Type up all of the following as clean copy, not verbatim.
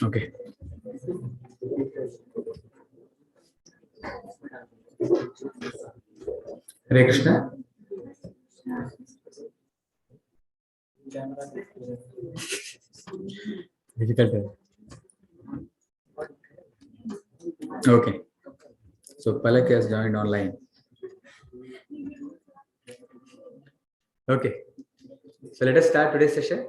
Okay. Hare Krishna. Difficult. Okay. So Palak has joined online. Okay. So let us start today's session.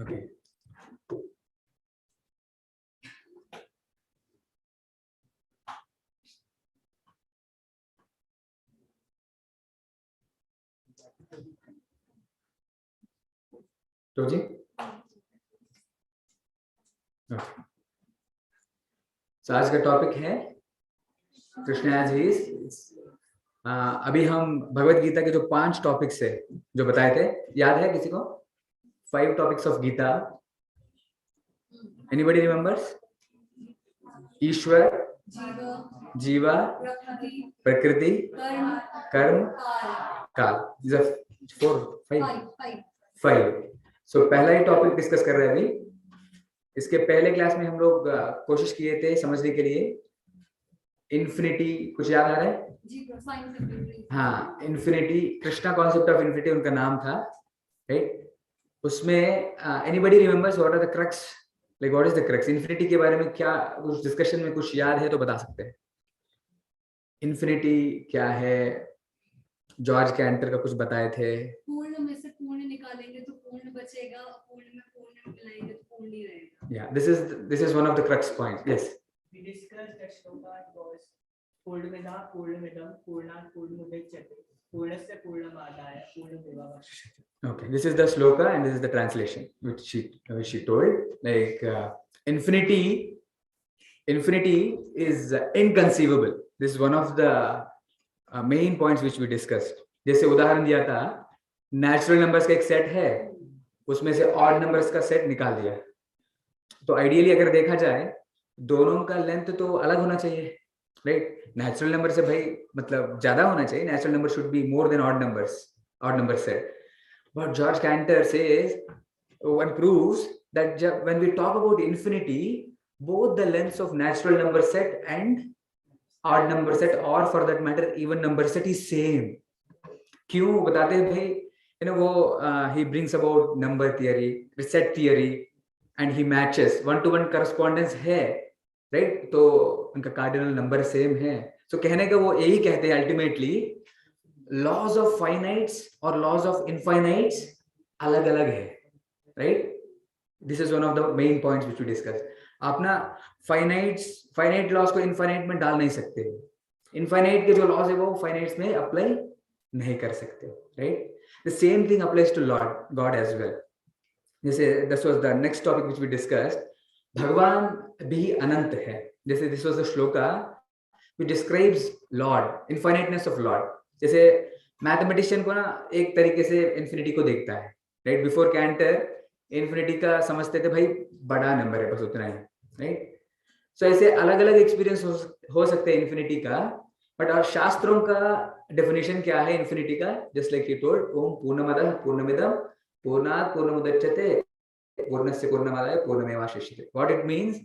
Okay. तो जी तो आज का topic है Krishna as he is. अभी हम भगवत गीता के जो 5 टॉपिक्स है जो बताए थे, याद है किसी को? 5 topics of Gita. Anybody remembers? Ishwar, Jiva, Prakriti, कर्म, काल। These are 5। सो पहला ही टॉपिक डिस्कस कर रहे हैं अभी। इसके पहले क्लास में हम लोग कोशिश किए थे समझने के लिए इन्फिनिटी। कुछ याद आ रहा है? हाँ, infinity, Krishna concept of infinity उनका नाम था, राइट? उसमें anybody remembers what are the crux? Like what is the crux? Infinity के बारे में क्या उस डिस्कशन में कुछ याद है तो बता सकते हैं। इन्फिनिटी क्या है? जॉर्ज कैंटर का कुछ बताए थे। पूर्ण में से पूर्ण निकालेंगे तो पूर्ण बचेगा, पूर्ण में पूर्ण मिलाएंगे तो पूर्ण ही रहेगा। Yeah, this is one of the crux points. Yes. We discussed that shloka was पूर्णमेधा पूर्णमिदं पूर्णात् पूर्णमुदच्यते पूर्णस्य पूर्णमादाय पूर्णमेवावशिष्यते. Okay, this is the shloka and this is the translation which she told. Like infinity is inconceivable. This is one of the main points which we discussed. जैसे उदाहरण दिया था, नेचुरल नंबर्स का एक सेट है, उसमें से ऑड नंबर्स का सेट निकाल दिया। तो आइडियली अगर देखा जाए दोनों का लेंथ तो अलग होना चाहिए, राइट? नेचुरल नंबर से भाई मतलब ज्यादा होना चाहिए। Natural number should be more than odd number set. But George canter says one proves that when we talk about infinity, both the lengths of natural number set and odd number set, or for that matter even number set, is same. क्यों बताते हैं भाई? वो he brings about number theory, set theory, and he matches 1-to-1 correspondence है, right? तो उनका cardinal number same है। तो कहने का वो यही कहते हैं अल्टीमेटली लॉज ऑफ फाइनाइट्स और लॉज ऑफ इनफाइनाइट्स अलग अलग है, right? This is one of the main points which we discuss. आप ना फाइनाइट लॉज को इनफाइनाइट में डाल नहीं सकते। इनफाइनाइट के जो लॉज है वो फाइनाइट्स में अप्लाई नहीं कर सकते, right? The same thing applies to God as well. जैसे this was the next topic which we discussed, भगवान भी अनंत है। जैसे this was the shloka which describes lord, infiniteness of lord. जैसे मैथमेटिशियन को ना एक तरीके से इन्फिनिटी को देखता है, राइट? बिफोर कैंटर इन्फिनिटी का समझते थे भाई बड़ा नंबर है, बस उतना ही, राइट? सो ऐसे अलग अलग एक्सपीरियंस हो सकते हैं इन्फिनिटी का। बट और शास्त्रों का डेफिनेशन क्या है इन्फिनिटी का? जस्ट लाइक यू टोल्ड, ओम पूर्णमदः पूर्णमिदं पूर्णात् पूर्णमुदच्यते पूर्णस्य पूर्णमादाय पूर्णमेवावशिष्यते। What it means,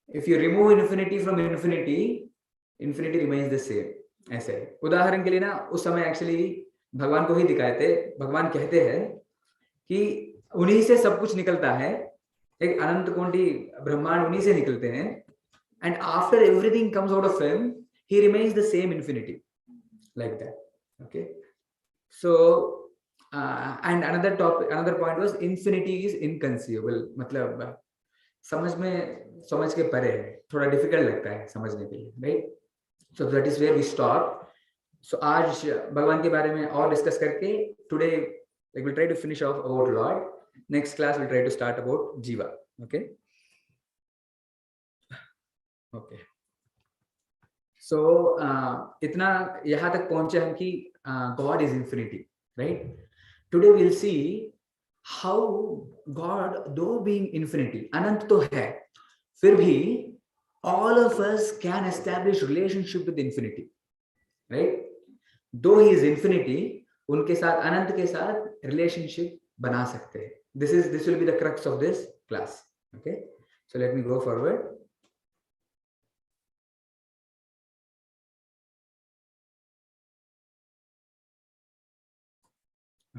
if you remove infinity from infinity, infinity remains the same. ऐसे उदाहरण के लिए ना उस समय एक्चुअली भगवान को ही दिखाए थे। भगवान कहते हैं कि उन्हीं से सब कुछ निकलता है, एक अनंत कोटि ब्रह्मांड उन्हीं से निकलते हैं, and after everything comes out of him, he remains the same infinity, like that. Okay, so and another point was infinity is inconceivable. मतलब समझ के परे है, थोड़ा डिफिकल्ट लगता है समझने के लिए, right? So that is where we stop. So आज भगवान के बारे में और डिस्कस करके today like we'll try to finish off about Lord. Next class we'll try to start about Jiva. Okay. So इतना यहाँ तक पहुंचे हम कि God is infinity, right? Today we'll see how God, though being infinity, अनंत तो है, फिर भी all of us can establish relationship with infinity, right? Though he is infinity, उनके साथ अनंत के साथ relationship बना सकते हैं. This will be the crux of this class. Okay, so let me go forward.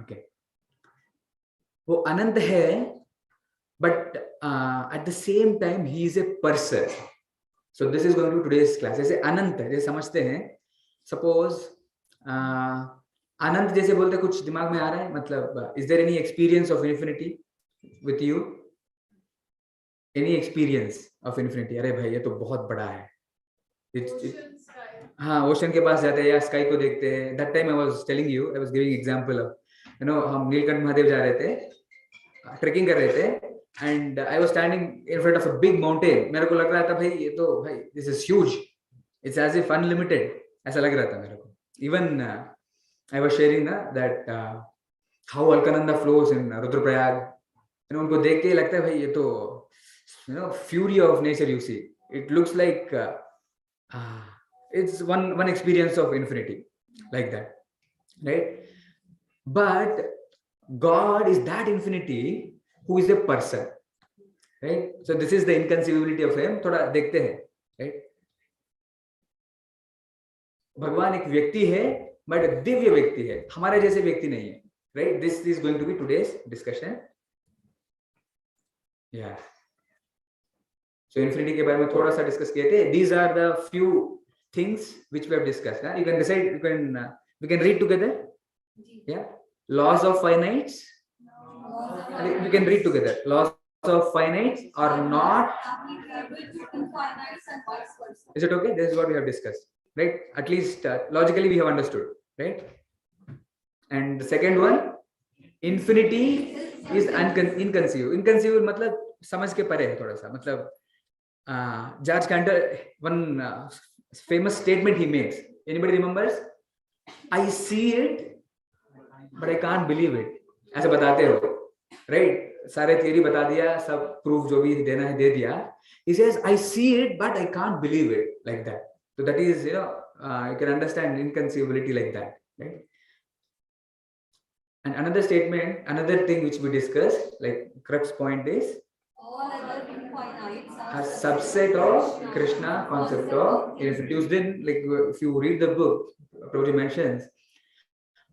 Okay, वो अनंत है, but at the same time he is a person. So this is going to be today's class. जैसे अनंत है, जैसे समझते हैं, suppose अनंत जैसे बोलते कुछ दिमाग में आ रहा है, मतलब is there any experience of infinity with you? Any experience of infinity? अरे भाई ये तो बहुत बड़ा है. हाँ, ओशन के पास जाते हैं या स्काई को देखते हैं. That time I was telling you, I was giving example of, you know, हम नीलकंठ महादेव जा रहे थे, ट्रेकिंग कर रहे थे, and I was standing in front of a big mountain. मेरे को लग रहा था भाई ये तो भाई this is huge. It's as if unlimited. ऐसा लग रहा था मेरे को. Even I was sharing that how Alkananda flows in Rudraprayag. You know, उनको देख के लगता है भाई ये तो, you know, fury of nature you see. It looks like it's one experience of infinity, like that, right? But God is that infinity who is a person, right? So this is the inconceivability of him. थोड़ा देखते हैं, right? भगवान एक व्यक्ति है, but Divya व्यक्ति है, हमारे जैसे व्यक्ति नहीं है, right? This is going to be today's discussion. Yeah. So infinity के बारे में थोड़ा सा डिस्कस किए थे. These are the few things which we have discussed. You can decide. We can read together. Yeah. Laws of finites. We can read together. Laws of finites are not. Is it okay? This is what we have discussed, right? At least logically we have understood, right? And the second one, infinity is inconceivable. Inconceivable मतलब समझ के परे है थोड़ा सा. मतलब George Cantor, one famous statement he makes. Anybody remembers? I see it, but I can't believe it. ऐसे बताते हो, right? सारे theory बता दिया, सब proof जो भी देना है दे दिया. He says, I see it, but I can't believe it, like that. So that is, you know, you can understand inconceivability like that, right? And another statement, another thing which we discussed, like crux point is a subset of Krishna concept of infinity. Then, like if you read the book, Prabhuji mentions,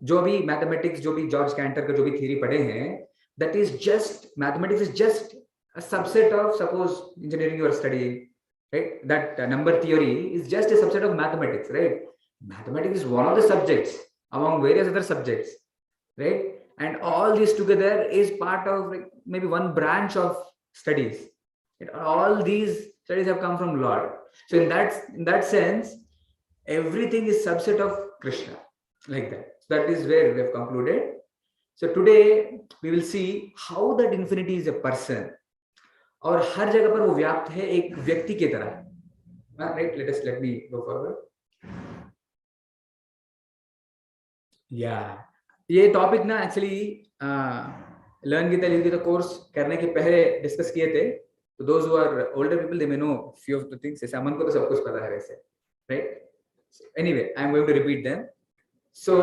जो भी mathematics, जो भी George Cantor का जो भी theory पढ़े हैं, that is just, mathematics is just a subset of, suppose engineering you are studying, right? That number theory is just a subset of mathematics, right? Mathematics is one of the subjects among various other subjects, right? And all this together is part of like maybe one branch of studies. All these studies have come from Lord. So in that sense, everything is subset of Krishna, like that. So that is where we have concluded. So today we will see how that infinity is a person. और हर जगह पर वो व्याप्त है एक व्यक्ति की तरह. Right? Let me go forward. Yeah. ये टॉपिक ना एक्चुअली लर्न गीता कोर्स करने के पहले डिस्कस किए थे. तो those who are older people they may know few of the things. जैसे अमन को तो सब कुछ पता है वैसे, right? Anyway I am going to repeat them. So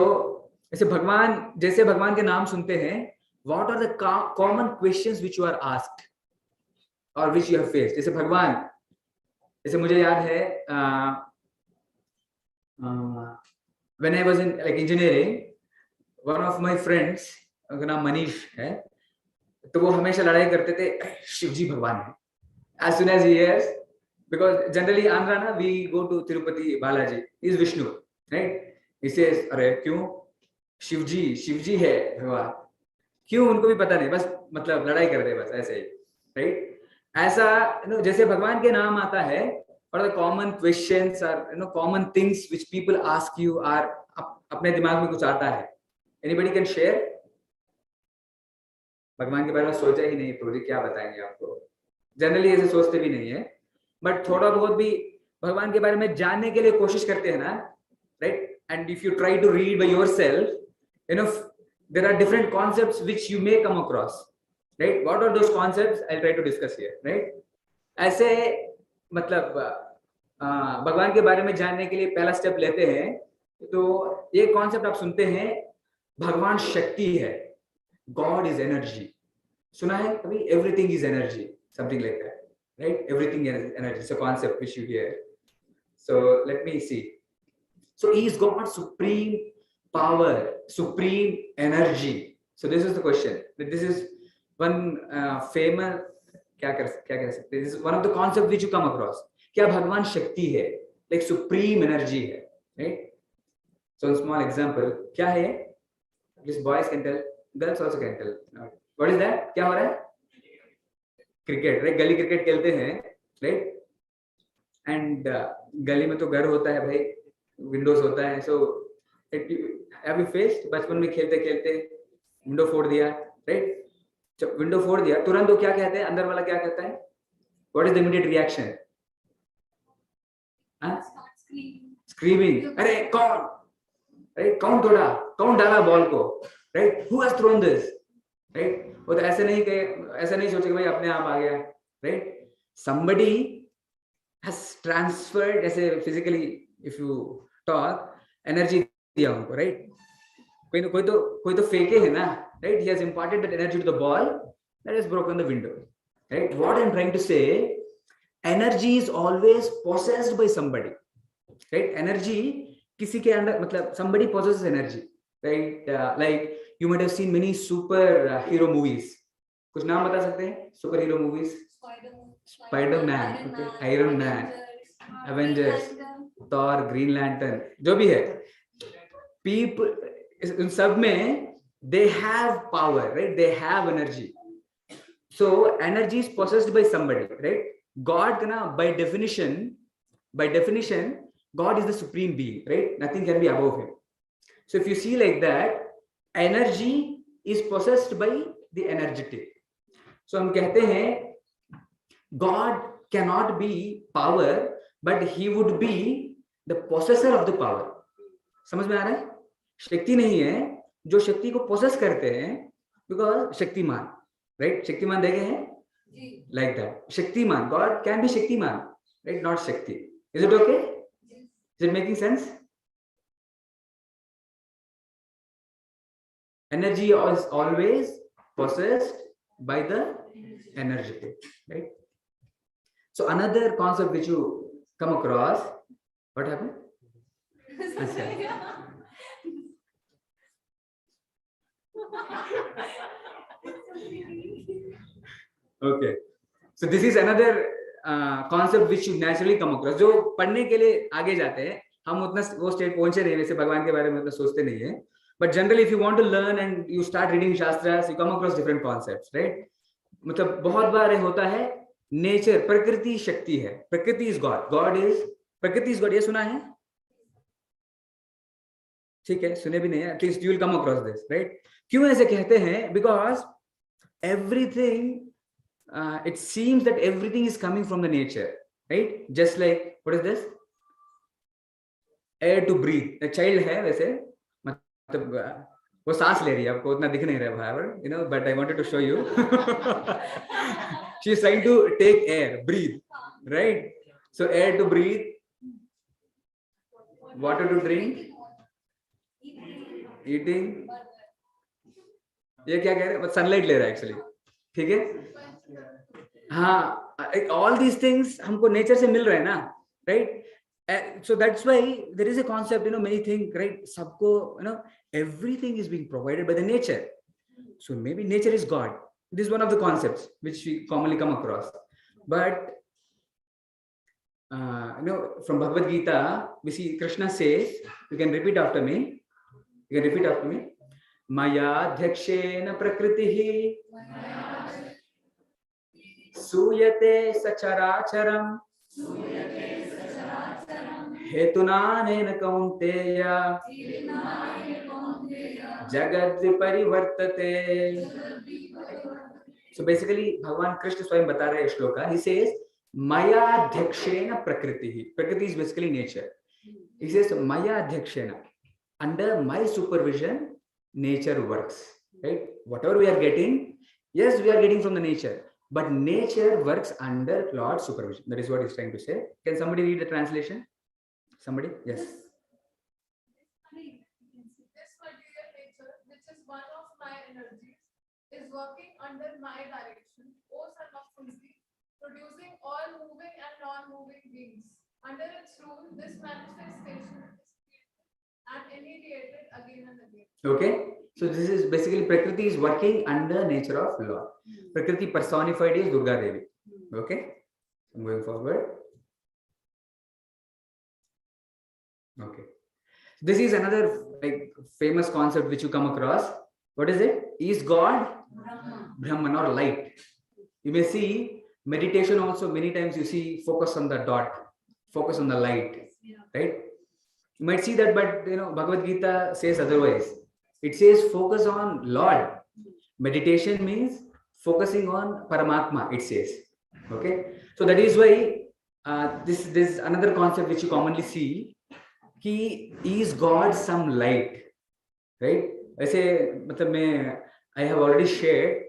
जैसे भगवान के नाम सुनते हैं, what are the common questions which you are asked और व्हिच यू हैव फेस्ड. जैसे भगवान, जैसे मुझे याद है when I was in like engineering, one of my friends, उनका नाम मनीष है, तो वो हमेशा लड़ाई करते थे शिव जी भगवान है. As soon as he hears, because generally Andhra na, we go to Tirupati Balaji, he is Vishnu, right? He says, अरे क्यों शिव जी है भगवान, क्यों उनको भी पता नहीं, बस मतलब लड़ाई कर रहे हैं बस ऐसे ही, राइट? ऐसा जैसे भगवान के नाम आता है, और the common questions are common things which people ask you are अपने दिमाग में कुछ आता है. Anybody can share? भगवान के बारे में सोचा ही नहीं तो क्या बताएंगे आपको. जनरली ऐसे सोचते भी नहीं है, बट थोड़ा बहुत भी भगवान के बारे में जानने के लिए कोशिश करते हैं ना, right? And if you try to read by yourself, there are different concepts which you may come across, right? What are those concepts? I will try to discuss here, right? ऐसे मतलब भगवान के बारे में जानने के लिए पहला स्टेप लेते हैं तो ये कॉन्सेप्ट आप सुनते हैं, भगवान शक्ति है, गॉड इज एनर्जी। सुना है कभी? Everything is energy, something like that, right? Everything is energy, it's a concept which you hear. So let me see. So he is God supreme power, supreme energy. So this is the question, this is one famous, क्या कह सकते हैं, this is one of the concept which you come across. क्या भगवान शक्ति है, like supreme energy है, right? So small example, क्या है? This boys can tell, girls also can tell, what is that? क्या हो रहा है? Cricket, right? गली क्रिकेट खेलते हैं, राइट? एंड गली में तो घर होता है भाई, विंडोज होता है। सो हैव यू फेस्ड, बचपन में खेलते खेलते विंडो फोड़ दिया, राइट? जब विंडो फोड़ दिया तुरंत वो क्या कहते हैं, अंदर वाला क्या कहता है? What is the immediate reaction? Screaming, अरे कौन, राइट? कौन तोड़ा, कौन डाला बॉल को, right? Who has thrown this, right? वो तो ऐसे नहीं कहे, ऐसे नहीं सोचे कि भाई अपने आप आ गया, राइट? somebody has transferred, ऐसे physically if you talk, energy दिया उनको, राइट? कोई तो फेंके है ना, right? He has imparted that energy to the ball that has broken the window, right? What I'm trying to say, energy is always possessed by somebody, right? Energy किसी के अंदर, मतलब somebody possesses energy, right? Like you might have seen many super hero movies. कुछ नाम बता सकते हैं super hero movies? Spiderman, okay, iron man, Avengers, Thor, green lantern, जो भी है, पीपल इन सब में they have power, right? They have energy. So energy is possessed by somebody, right? God na, by definition God is the supreme being, right? Nothing can be above him. So if you see like that, energy is possessed by the energetic. So हम कहते हैं God cannot be power, but he would be the possessor of the power. समझ में आ रहा है? शक्ति नहीं है, जो शक्ति को पोसेस करते हैं, बिकॉज शक्तिमान, राइट? शक्तिमान देखे हैं, like that, Shaktimaan, god can be Shaktimaan, right? Not Shakti. Is it okay? Is it making sense? Energy is always possessed by the energetic, right? So another concept which you come across, what happened? Okay, so this is another concept which you naturally come across. जो पढ़ने के लिए आगे जाते हैं, हम उतना वो स्टेट पहुंचे नहीं, वैसे भगवान के बारे में उतना सोचते नहीं है, but generally if you want to learn and you start reading shastras, you come across different concepts, right? मतलब बहुत बार होता है, नेचर, प्रकृति शक्ति है, prakriti is God, God is, prakriti is God, ये सुना है? ठीक है, सुने भी नहीं है, at least you will come across this, right? क्यों ऐसे कहते हैं? Because everything, it seems that everything is coming from the nature, right? Just like, what is this? Air to breathe, child है वैसे, मतलब वो सांस ले रही है, आपको उतना दिख नहीं रहा है, you know, but I wanted to show you. She is trying to take air, breathe, right? So air to breathe, water to drink, eating. ये क्या कह रहे हैं? सनलाइट ले रहा है एक्चुअली, ठीक है? हाँ, all these things हमको नेचर से मिल रहे हैं ना, right? So that's why there is a concept, you know, many things, right? सबको, you know, everything is being provided by the nature. So maybe nature is God. This is one of the concepts which we commonly come across. But you know, from Bhagavad Gita, we see Krishna says, you can repeat after me. You can repeat after me. Maya dhakshena prakritihi suyate sacharacharam हेतुनानेन कौन्तेय जगत् परिवर्तते. So basically भगवान कृष्ण स्वयं बता रहे हैं श्लोक का. He says मयाध्यक्षेण प्रकृतिः. प्रकृति is basically nature. He says मयाध्यक्षेण, under my supervision nature works, right? Whatever we are getting, yes, we are getting from the nature, but nature works under Lord's supervision. That is what he's trying to say. Can somebody read the translation? Somebody? Yes. This material nature, which is one of my energies, is working under my direction, O son of Kunti, producing all moving and non-moving beings. Under its rule, this manifestation is created and annihilated again and again. Okay. So this is basically Prakriti is working under nature of Lord. Prakriti personified is Durga Devi. Okay. I'm going forward. Okay. This is another like famous concept which you come across. What is it? Is God Brahman or light? You may see meditation also many times you see focus on the dot, focus on the light, right? You might see that, but Bhagavad Gita says otherwise. It says focus on Lord. Meditation means focusing on Paramatma, it says. Okay. So that is why this is another concept which you commonly see. He is God some light, right? ऐसे मतलब मैं I have already shared,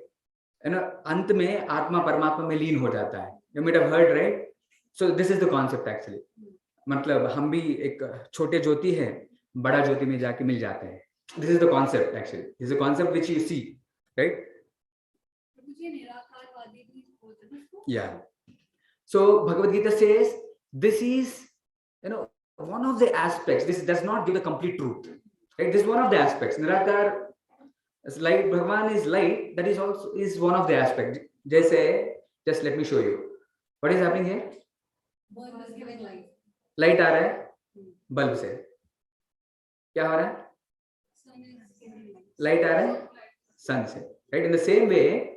अंत में आत्मा परमात्मा में लीन हो जाता है. You might have heard, right? So this is the concept actually. मतलब हम भी एक छोटे ज्योति है, बड़ा ज्योति में जाके मिल जाते हैं. This is the concept actually. This is a concept which you see, right? Yeah. So Bhagavad Gita says this is, one of the aspects. This does not give the complete truth, right? This is one of the aspects. Nirakar is light. Bhagavan is light. That is also is one of the aspects. Just let me show you. What is happening here? Bulb is giving light. Light आ रहा है bulb से. क्या हो रहा है? Sun is giving light. Light आ रहा है sun से. Right? In the same way,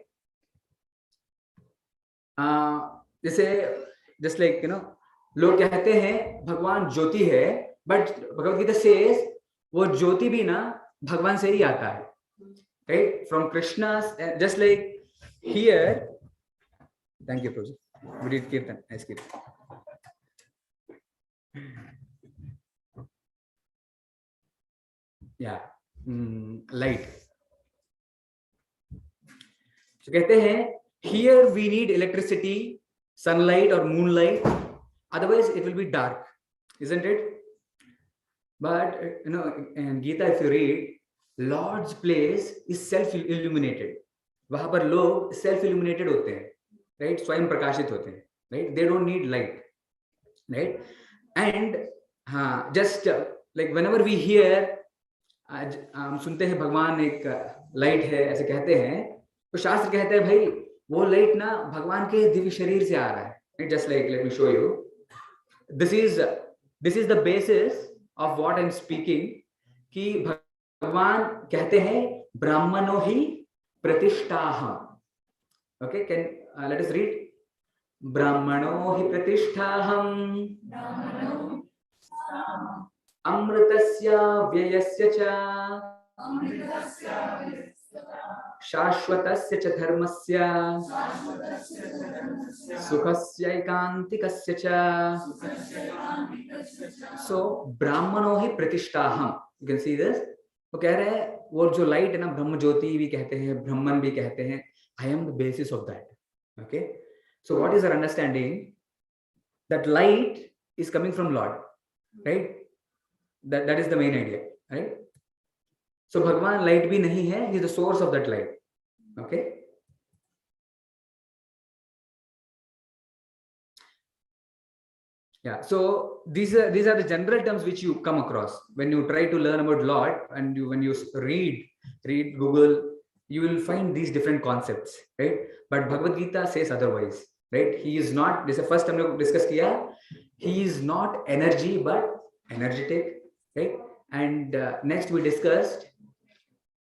जैसे just like लोग कहते हैं भगवान ज्योति है, बट भगवद गीता सेज वो ज्योति भी ना भगवान से ही आता है, right? From Krishna's, just like here. Thank you, Prabhu. We did Kirtan. Nice Kirtan. Yeah. Light. So कहते हैं here we need electricity, sunlight or moonlight. Otherwise, it will be dark, isn't it? But in Gita, if you read, Lord's place is self-illuminated. वहां पर लोग self-illuminated होते हैं, right? स्वयं प्रकाशित होते हैं, right? They don't need light, right? And just like whenever we hear, हम सुनते हैं भगवान एक लाइट है ऐसे कहते हैं, तो शास्त्र कहते हैं भाई वो लाइट ना भगवान के दिव्य शरीर से आ रहा है. Just like let me show you. This is the basis of what I'm speaking. कि भगवान कहते हैं ब्राह्मणो ही प्रतिष्ठाहम्. Okay, can let us read. ब्राह्मणो हि प्रतिष्ठाहम् अमृतस्य व्ययस्य च शाश्वतस्य च धर्मस्य सुखस्य एकांतिकस्य च. So ब्राह्मणो ही प्रतिष्ठाहम्. You can see this. वो कह रहे हैं वो जो लाइट है ना, ब्रह्म ज्योति भी कहते हैं, ब्रह्मन भी कहते हैं. I am the basis of that. Okay. So what is our understanding? That light is coming from Lord, right? That is the main idea, right? So Bhagwan light भी नहीं है, he is the source of that light. Okay. Yeah. So these are the general terms which you come across when you try to learn about Lord, and when you read Google, you will find these different concepts, right? But Bhagavad Gita says otherwise, right? He is not. This is the first time we discuss किया. He is not energy but energetic, right? And next we discussed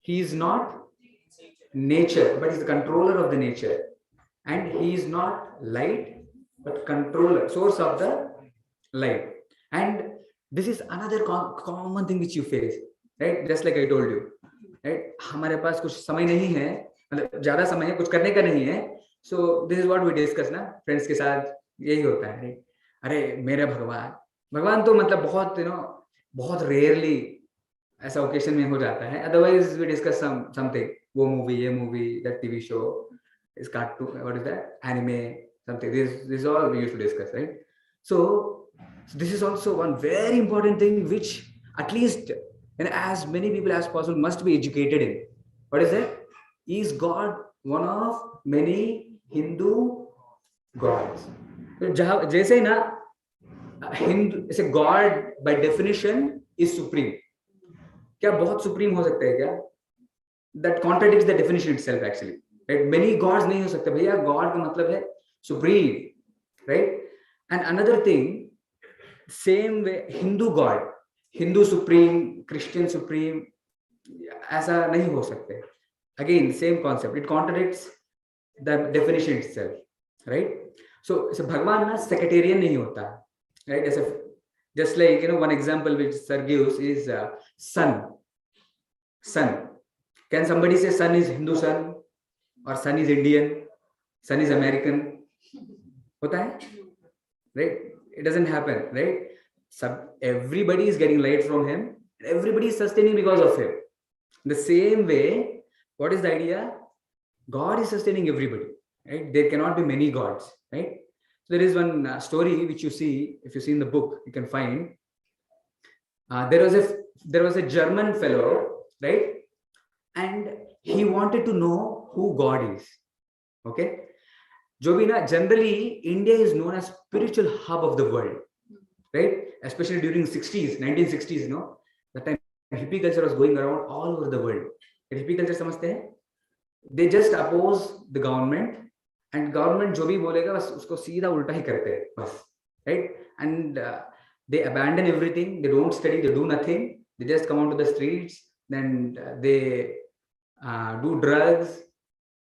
he is not nature but he is the controller of the nature, and he is not light but controller, source of the light. And this is another common thing which you face, right? Just like I told you, right? हमारे पास कुछ समय नहीं है, मतलब ज्यादा समय है, कुछ करने का नहीं है. So this is what we discuss ना friends के साथ, यही होता है. अरे मेरे भगवान तो मतलब बहुत रेयरली ऐसा ओकेशन में हो जाता है. अदरवाइज वी डिस्कस समथिंग, वो मूवी, ये movie, that TV show. is cartoon, what is that, anime, something. This is all we used to discuss, right? So this is also one very important thing which at least, and as many people as possible must be educated in. What is that? Is God one of many Hindu gods? जहाँ जैसे ना हिंदू जैसे God by definition is supreme, क्या बहुत supreme हो सकता है क्या? That contradicts the definition itself actually, right? Many God's नहीं हो सकते भैया, गॉड का मतलब है supreme, right? And another thing, same way Hindu God, Hindu supreme, Christian supreme, ऐसा नहीं हो सकते. Again same concept, it contradicts the definition itself, right? So भगवान ना सेक्रेटेरियन नहीं होता, right? As a, just like, you know, one example which sir gives is sun. Can somebody say sun is Hindu sun, or sun is Indian, sun is American? होता है, right? It doesn't happen, right? Everybody is getting light from him, everybody is sustaining because of him. The same way, what is the idea? God is sustaining everybody, right? There cannot be many gods, right? So there is one story which you see, if you see in the book, you can find. There was a German fellow, right? And he wanted to know who God is. Okay? जो भी ना, generally India is known as spiritual hub of the world, right? Especially during 60s, 1960s, you know, that time hippie culture was going around all over the world. Hippie culture समझते हैं? They just oppose the government. And government जो भी बोलेगा बस उसको सीधा उल्टा ही करते हैं बस, right? And they abandon everything, they don't study, they do nothing, they just come onto the streets, then they do drugs,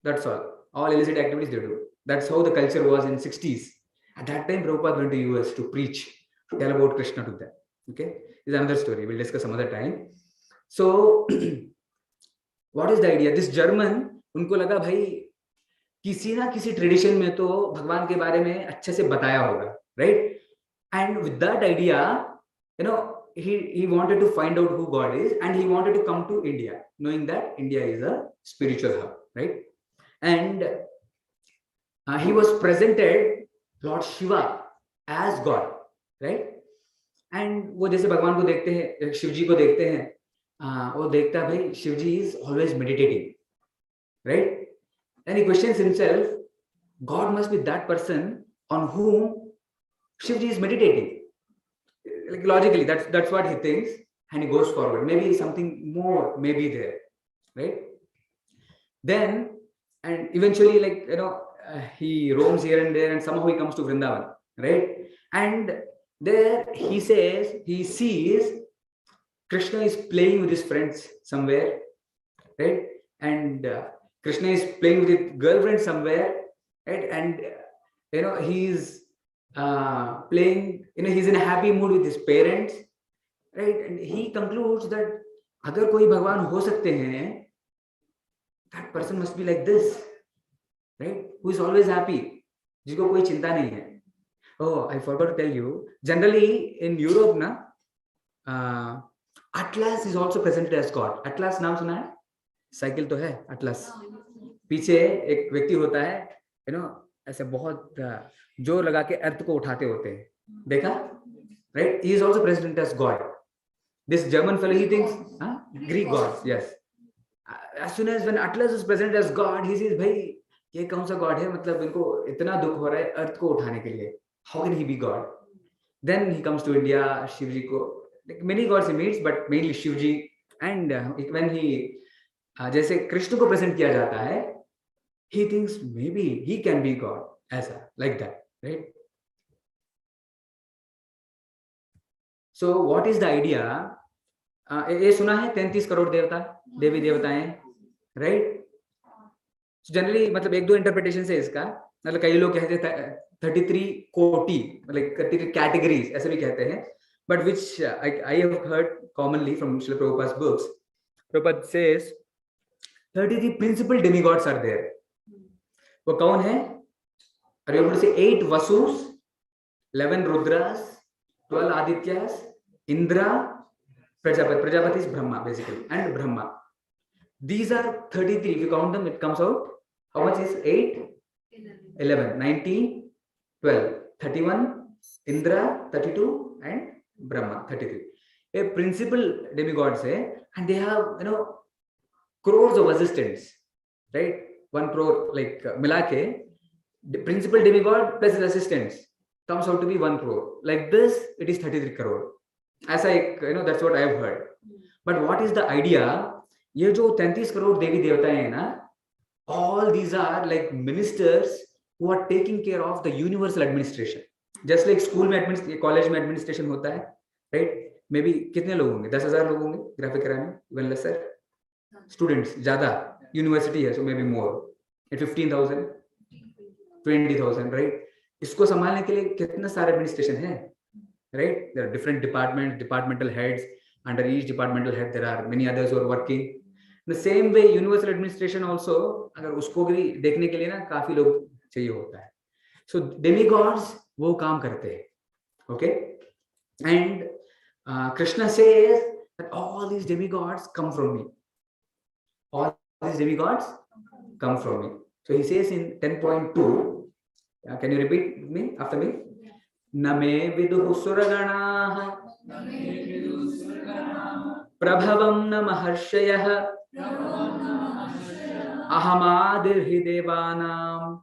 that's all illicit activities they do. That's how the culture was in 60s. At that time Prabhupada went to US to preach, to tell about Krishna to them. Okay, this is another story, we'll discuss some other time. So what is the idea? This German, उनको लगा भाई किसी ना किसी tradition में तो भगवान के बारे में अच्छे से बताया होगा, right? And with that idea, you know, he wanted to find out who God is, and he wanted to come to India, knowing that India is a spiritual hub, right? And he was presented Lord Shiva as God, right? And वो जैसे भगवान को देखते हैं, शिव जी को देखते हैं, वो देखता है भाई शिव जी is always meditating, right? And he questions himself, God must be that person on whom Shivji is meditating. Like logically, that's what he thinks, and he goes forward. Maybe something more may be there, right? Then, and eventually, like, you know, he roams here and there, and somehow he comes to Vrindavan, right? And there he says, he sees Krishna is playing with his friends somewhere, right? And Krishna is playing with his girlfriend somewhere, right? And you know, he's playing, you know, he's in a happy mood with his parents, right? And he concludes that अगर कोई भगवान हो सकते हैं, that person must be like this, right? Who is always happy, जिसको कोई चिंता नहीं है. Oh, I forgot to tell you. Generally in Europe ना, Atlas is also presented as God. Atlas नाम सुना है? साइकिल तो है अटलस, पीछे एक व्यक्ति होता है, यू नो, ऐसे बहुत जोर लगा के अर्थ को उठाते होते हैं, देखा, right? He is also present as God. This German fellow, he thinks Greek gods, yes. As soon as when Atlas is present as God, he says भाई ये कौन सा गॉड है, मतलब इनको इतना दुख हो रहा है अर्थ को उठाने के लिए, how can he be god? Then he comes to India, Shiv ji को, like many gods he meets, but mainly Shiv ji. And when he जैसे कृष्ण को प्रेजेंट किया जाता है, he thinks maybe he can be God, ऐसा, like that, right? So what is the idea? ये सुना है 33 करोड़ देवता, देवी देवताएं, right? So generally मतलब एक दो इंटरप्रिटेशन है इसका, मतलब कई लोग कहते हैं 33 कोटि, मतलब 33 कैटेगरीज ऐसे भी कहते हैं, but which I have heard commonly from Srila Prabhupada's books. Prabhupada says 33 principal demigods are there. वो कौन है? Are you able to say 8 Vasus, 11 Rudras, 12 Adityas, Indra, Prajapati is Brahma basically, and Brahma. These are 33. If you count them, it comes out How much is 8? 11, 19, 12, 31, Indra 32, and Brahma 33. A principal demigods है, and they have crores of assistants, right? 1 crore like मिला के the principal demigod plus his assistants comes out to be 1 crore. Like this, it is 33 crore. ऐसा एक that's what I have heard. But what is the idea? ये जो 33 करोड़ देवी देवता हैं ना, all these are like ministers who are taking care of the universal administration. Just like school में college में administration होता है, right? Maybe कितने लोग होंगे? 10,000 लोग होंगे ग्राफिक कराने, even lesser. Students ज़्यादा, university है, so maybe more. At 15,000, 20,000, right? इसको संभालने के लिए कितना सारा administration है, right? There are different departments, departmental heads. Under each departmental head, there are many others who are working. In the same way, universal administration also, अगर उसको भी देखने के लिए ना काफी लोग चाहिए होता है. So demigods वो काम करते हैं, okay? And Krishna says that all these demigods come from me. All these demigods come from me. So he says in 10.2, can you repeat with me after me? Name viduhu suraganaha prabhavam na maharshayah ahamadirhi devanam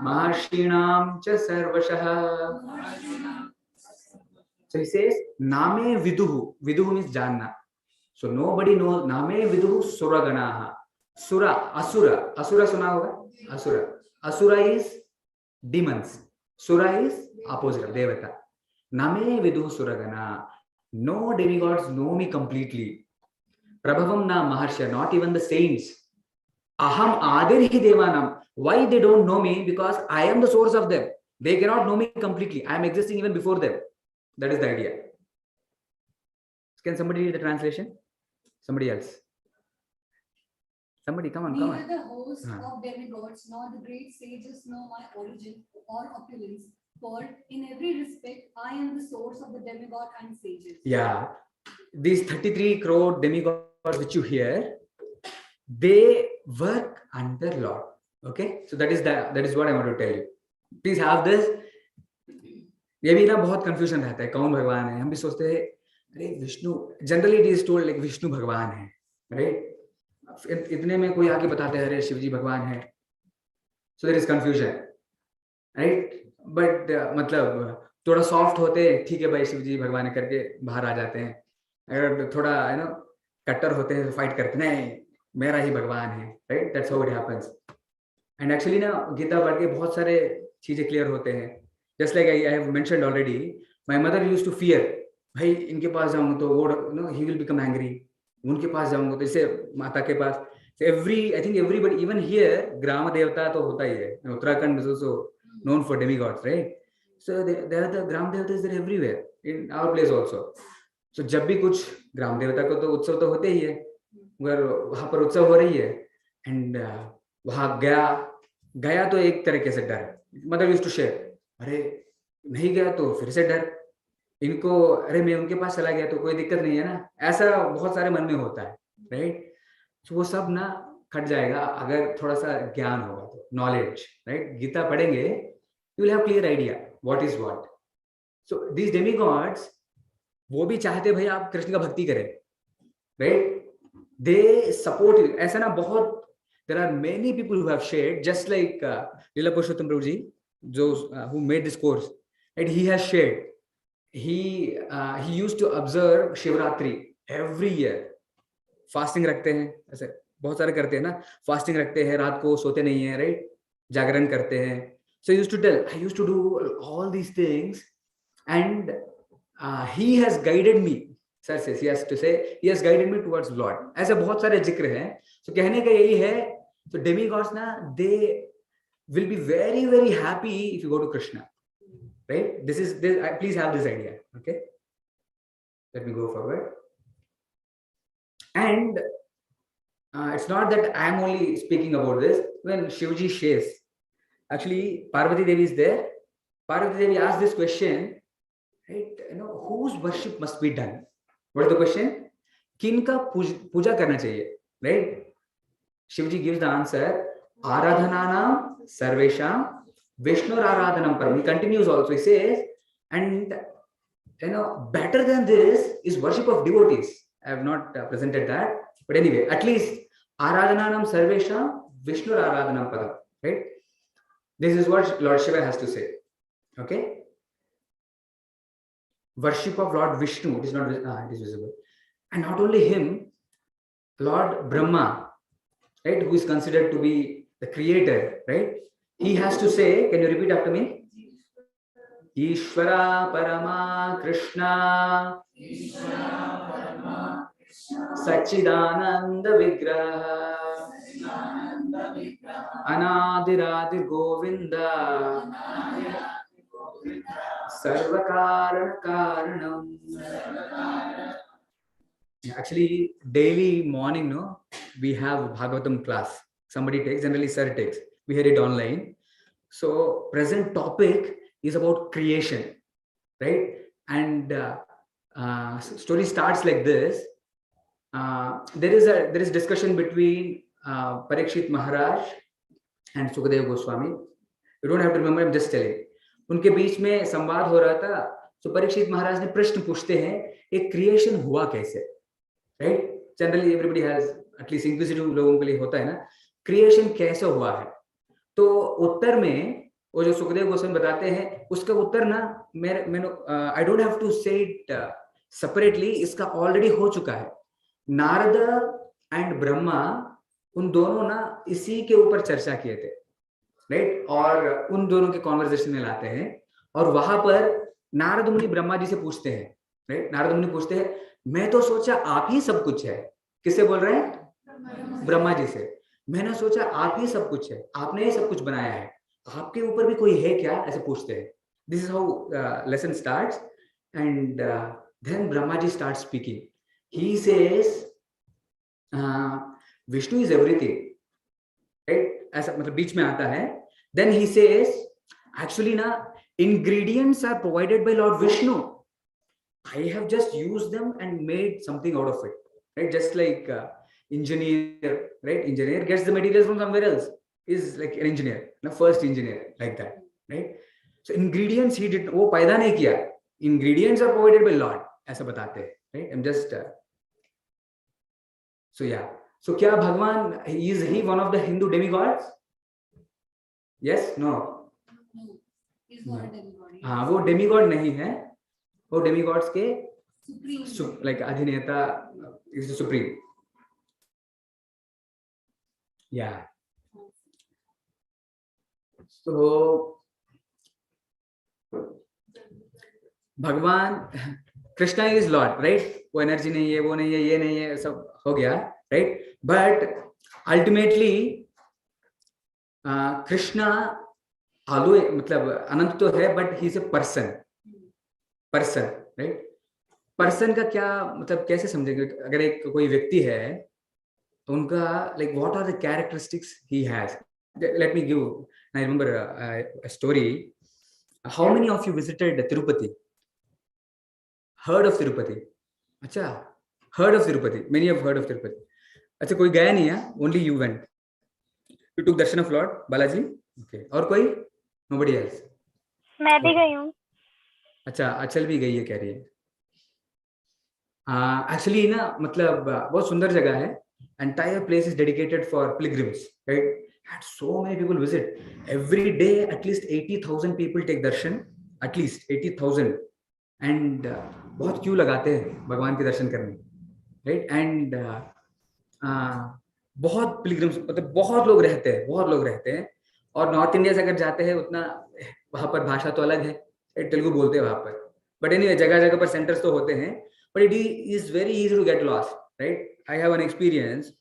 maharshinam cha sarvashah. So he says name viduhu. Viduhu means janna. So nobody knows. Name viduhu suraganaha. Sura, asura. Asura suna hoga? Asura. Asura is demons. Sura is opposite of devata. Name viduhu suragana. No demigods know me completely. Prabhavam na maharsha. Not even the saints. Aham adirhi devanam. Why they don't know me? Because I am the source of them. They cannot know me completely. I am existing even before them. That is the idea. Can somebody read the translation? Somebody else. Somebody, come on, come on. Neither the host of demigods nor the great sages know my origin or opulence, for in every respect I am the source of the demigod and sages. Yeah, these 33 crore demigods which you hear, they work under Lord. Okay, so that is what I want to tell you. Please have this. ये भी ना बहुत confusion रहता है, कौन भगवान है. हम भी सोचते हैं अरे Vishnu, generally it is told like Vishnu भगवान है, राइट? इतने में कोई आके बताते हैं अरे शिव जी भगवान है. So there is confusion, right? But मतलब थोड़ा सॉफ्ट होते हैं, ठीक है भाई शिव जी भगवान है करके बाहर आ जाते हैं. अगर थोड़ा कट्टर होते हैं तो फाइट करते हैं, नहीं मेरा ही भगवान है, right? That's how it happens. And actually ना गीता पढ़ के बहुत सारे चीजें क्लियर होते हैं. Just like I have mentioned already, my mother used to fear, भाई इनके पास जाऊंगा तो वो ही विल बिकम एंग्री, उनके पास जाऊंगा तो इसे माता के पास. I think everybody, even here ग्राम देवता तो होता ही है. Uttarakhand is also known for demigods, right? So there are the gram devatas there everywhere in our place also. So जब भी कुछ ग्राम देवता को तो उत्सव तो होते ही है, मगर वहां पर उत्सव हो रही है एंड वहां गया तो एक तरीके से डर. मदर यूज्ड टू शेयर, अरे नहीं गया तो फिर से डर, इनको अरे मैं उनके पास चला गया तो कोई दिक्कत नहीं है ना. ऐसा बहुत सारे मन में होता है, राइट? तो वो सब ना खट जाएगा अगर थोड़ा सा ज्ञान होगा तो, नॉलेज, राइट? गीता पढ़ेंगे, you will have clear idea what is what. So these demigods वो भी चाहते भाई आप कृष्ण का भक्ति करें, राइट? They support you. ऐसा ना बहुत, there are many people who have shared, just like Leela Purushottam Prabhu ji जो who made this course, right? He has shared, he used to observe Shivratri every year. Fasting रखते हैं, ऐसे बहुत सारे करते हैं ना, फास्टिंग रखते हैं, रात को सोते नहीं है, राइट? जागरण करते हैं. So he used to tell, I used to do all these things and he has guided me. Sir says, he has to say, he has guided me towards Lord. ऐसे बहुत सारे जिक्र हैं. So कहने का यही है, so demigods ना, they will be very very happy if you go to Krishna, right? This is this. Please have this idea, okay? Let me go forward. And it's not that I am only speaking about this. When Shivji shares, actually Parvati Devi is there. Parvati Devi asked this question, right? Whose worship must be done? What is the question? किनका पूजा करना चाहिए, right? Shivji gives the answer, Aradhananam Sarvesham Vishnu Aradhanam Param. He continues also, he says, and better than this is worship of devotees. I have not presented that, but anyway, at least Aradhananam Sarvesham Vishnu Aradhanam Padam, right? This is what Lord Shiva has to say. Okay? Worship of Lord Vishnu, it is not, it is visible. And not only him, Lord Brahma, right, who is considered to be the creator, right? He has to say, can you repeat after me? Ishvara Parama Krishna Sachidananda Vigraha Anadiradir Govinda Sarvakarana Karanam. Actually, daily morning, no, we have Bhagavatam class. Somebody takes, generally sir takes. We hear it online. So present topic is about creation, right? And story starts like this. There is discussion between Parikshit Maharaj and Sukadeva Goswami. You don't have to remember, I'm just telling. उनके बीच में संवाद हो रहा था. तो परीक्षित महाराज ने प्रश्न पूछते हैं, एक क्रिएशन हुआ कैसे, right? Generally everybody has, at least inquisitive लोगों के लिए होता है ना, क्रिएशन कैसे हुआ है. तो उत्तर में वो जो सुखदेव गोस्वामी बताते हैं, उसका उत्तर ना आई डोंट हैव टू से इट सेपरेटली, इसका ऑलरेडी हो चुका है. नारद एंड ब्रह्मा उन दोनों ना इसी के ऊपर चर्चा किए थे, राइट? और उन दोनों के कॉन्वर्सेशन में लाते हैं. और वहां पर नारद मुनि ब्रह्मा जी से पूछते हैं, राइट? नारद मुनि पूछते हैं, मैं तो सोचा आप ही सब कुछ है. किससे बोल रहे हैं? ब्रह्मा जी से. मैंने सोचा आप ही सब कुछ है, आपने ही सब कुछ बनाया है, आपके ऊपर भी कोई है क्या, ऐसे पूछते हैं. This is how lesson starts. And then Brahma ji start speaking. He says Vishnu is everything, right? ऐसा मतलब बीच में आता है. देन ही सेज एक्चुअली ना ingredients are provided by Lord Vishnu. I have just used them and made something out of it, right? Just like engineer, right? Engineer gets the materials from somewhere else, is like an engineer, the first engineer, like that, right? So ingredients he did, वो पैदा नहीं किया. Ingredients are provided by Lord, ऐसा बताते हैं, right? I'm just so yeah. So क्या भगवान, is he one of the Hindu demigods? Yes, no. हाँ, वो डेमीगॉड नहीं है, वो डेमीगॉड्स के लाइक अधिनेता, इज सुप्रीम. या तो भगवान कृष्णा इज लॉर्ड, राइट? वो एनर्जी नहीं है, वो नहीं है, ये नहीं है, सब हो गया, राइट? बट अल्टीमेटली कृष्णा आलू मतलब अनंत तो है, but he is a person, right? Person का क्या मतलब, कैसे समझेंगे? अगर एक कोई व्यक्ति है तो उनका like what are the characteristics he has. Let me give, I remember a story. How many of you visited Tirupati? Heard of Tirupati? अच्छा, heard of Tirupati, many have heard of Tirupati. अच्छा, कोई गया नहीं है, only you went, you took darshan of lord Balaji. Okay, और कोई? Nobody else. मैं भी गई हूँ. अच्छा, अचल भी गई है कह रही है. एक्चुअली ना मतलब बहुत सुंदर जगह है. Entire place is dedicated for pilgrims, right? And so many people visit every day. At least 80,000 people take darshan. At least 80,000. And बहुत क्यों लगाते हैं भगवान के दर्शन करने, right? And बहुत pilgrims, मतलब बहुत लोग रहते हैं. और नॉर्थ इंडिया से अगर जाते हैं उतना वहां पर भाषा तो अलग है, तेलुगु बोलते हैं वहां पर. बट एनीवे जगह जगह पर सेंटर्स तो होते हैं, but it is very easy to get lost, right? I have an experience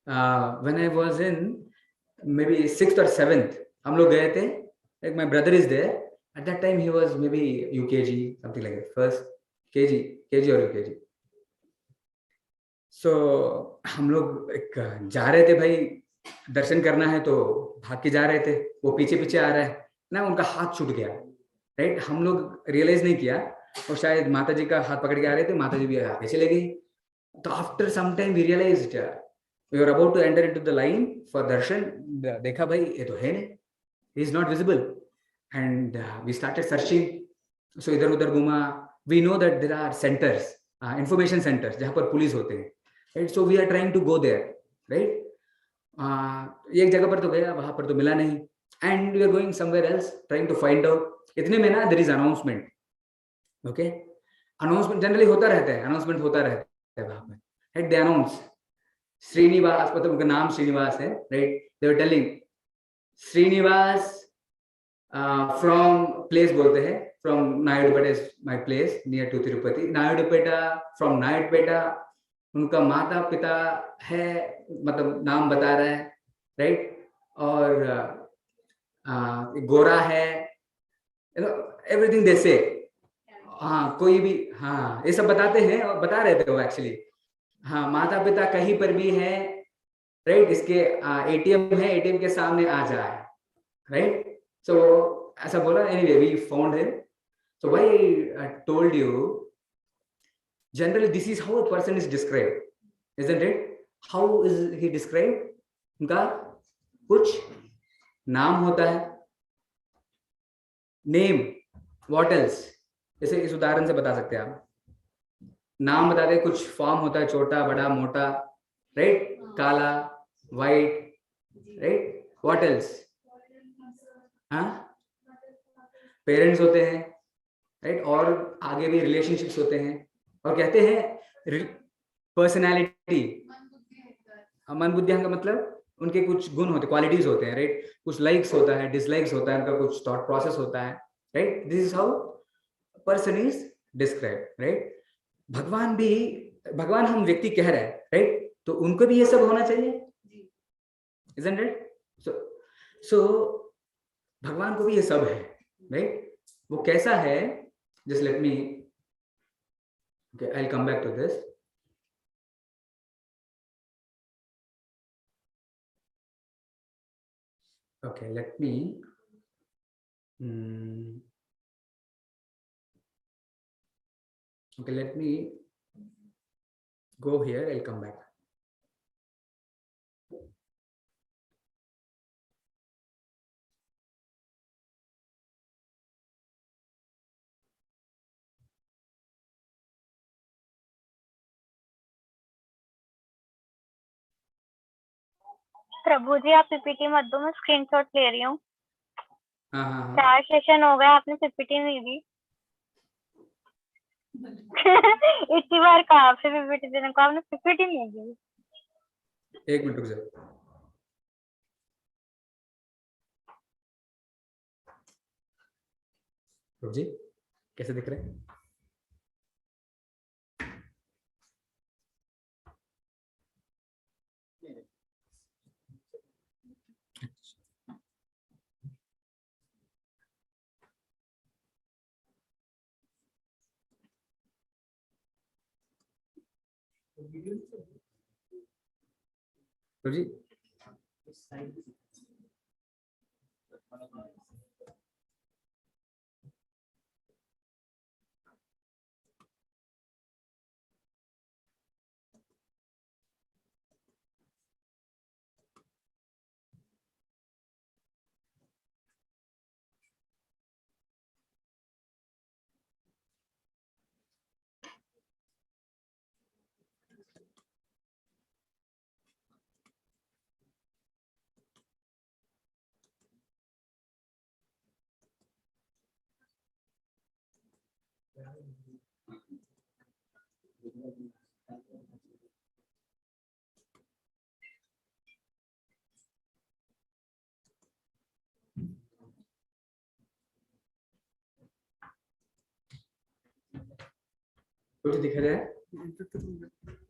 when I was in maybe 6th or 7th. हम लोग गए थे, like my brother is there. At that time he was maybe UKG, something like that, first KG और UKG. So हम लोग एक जा रहे थे भाई, दर्शन करना है तो भाग के जा रहे थे. वो पीछे पीछे आ रहा है ना, उनका हाथ छूट गया, राइट? हम लोग रियलाइज नहीं किया, और शायद माता जी का हाथ पकड़ के आ रहे थे, माता जी भी आगे चले गई. तो after some time we realised We were about to enter into the line for darshan. देखा भाई ये तो है नहीं, he is not visible, and we started searching. So इधर उधर घूमा. We know that there are centers, information centers जहाँ पर पुलिस होते हैं, right? So we are trying to go there, right? एक जगह पर तो गया, वहां पर तो मिला नहीं, and we are going somewhere else trying to find out. इतने में ना there is announcement, okay? Announcement generally होता रहता है, announcement होता रहता है वहां पर, right? They announce श्रीनिवास, मतलब उनका नाम श्रीनिवास है, right? They were telling Srinivas from place बोलते हैं, from Nayadupeta is my place near to Tirupati. Nayadupeta, from Nayadupeta उनका माता पिता है, मतलब नाम बता रहा है, राइट? और गोरा है, एवरीथिंग दे से. हाँ, कोई भी, हाँ, ये सब बताते हैं और बता रहे थे वो एक्चुअली. हाँ, माता पिता कहीं पर भी है, राइट? इसके एटीएम है, एटीएम के सामने आ जाए, राइट? So ऐसा बोला. Anyway, we found him. So why I told you, generally this is how a person is described, isn't it? How is he described? उनका कुछ नाम होता है, नेम. What else? जैसे इस उदाहरण से बता सकते हैं आप. नाम बताते हैं, कुछ फॉर्म होता है, छोटा बड़ा मोटा, राइट? काला, वाइट, राइट? What else? हाँ, पेरेंट्स होते हैं, राइट? और आगे भी रिलेशनशिप्स होते हैं, और कहते हैं पर्सनालिटी. मन बुद्धि का मतलब उनके कुछ गुण होते, क्वालिटीज होते हैं, राइट? कुछ लाइक्स होता है, डिसलाइक्स होता है, उनका कुछ थॉट प्रोसेस होता है, right? This is how person is describe, right? भगवान हम व्यक्ति कह रहे हैं, राइट? तो उनको भी ये सब होना चाहिए, isn't it? So भगवान को भी ये सब है, राइट? वो कैसा है? Just let me, okay, I'll come back to this. Okay, let me okay, let me go here. I'll come back. प्रभु जी आप पीपीटी मत दो, मैं स्क्रीनशॉट ले रही हूँ. हाँ. 4 सेशन हो गए, आपने पीपीटी नहीं दी. इतनी बार कहा आपसे पीपीटी देने को, आपने पीपीटी नहीं दी. एक मिनट रुक जाओ. प्रभु जी कैसे दिख रहे हैं? प्रभु जी कुछ दिख रहा है?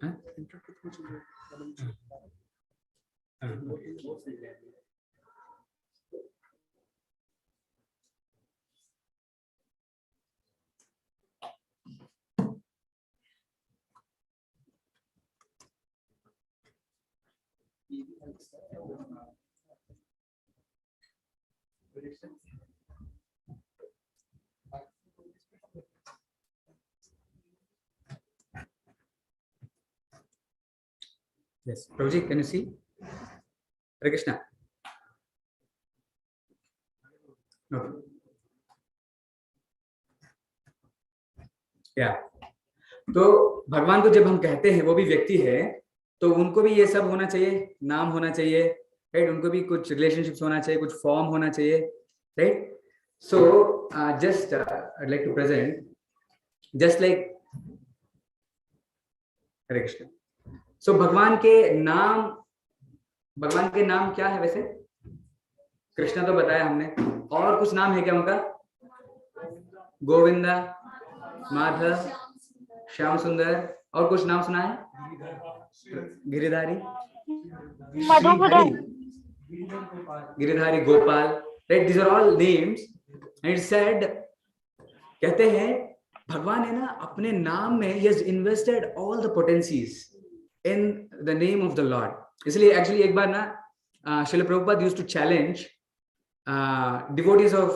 हाँ? Yes, Prabhuji, can you see? Hare Krishna. Okay. Yeah. तो भगवान को जब हम कहते हैं वो भी व्यक्ति है, तो उनको भी ये सब होना चाहिए, नाम होना चाहिए, राइट? उनको भी कुछ रिलेशनशिप्स होना चाहिए, कुछ फॉर्म होना चाहिए, right? So just I'd like to present just like हरे कृष्ण. सो भगवान के नाम क्या है वैसे? कृष्णा तो बताया हमने, और कुछ नाम है क्या उनका? गोविंदा, माधव, श्याम सुंदर, और कुछ नाम सुना है? Giridhari, Madhusudan, Giridhari, Gopal, right? These are all names. And it said, कहते हैं भगवान है ना अपने नाम में, he has invested all the potencies in the name of the Lord. इसलिए एक्चुअली एक बार ना Srila Prabhupada used to challenge devotees of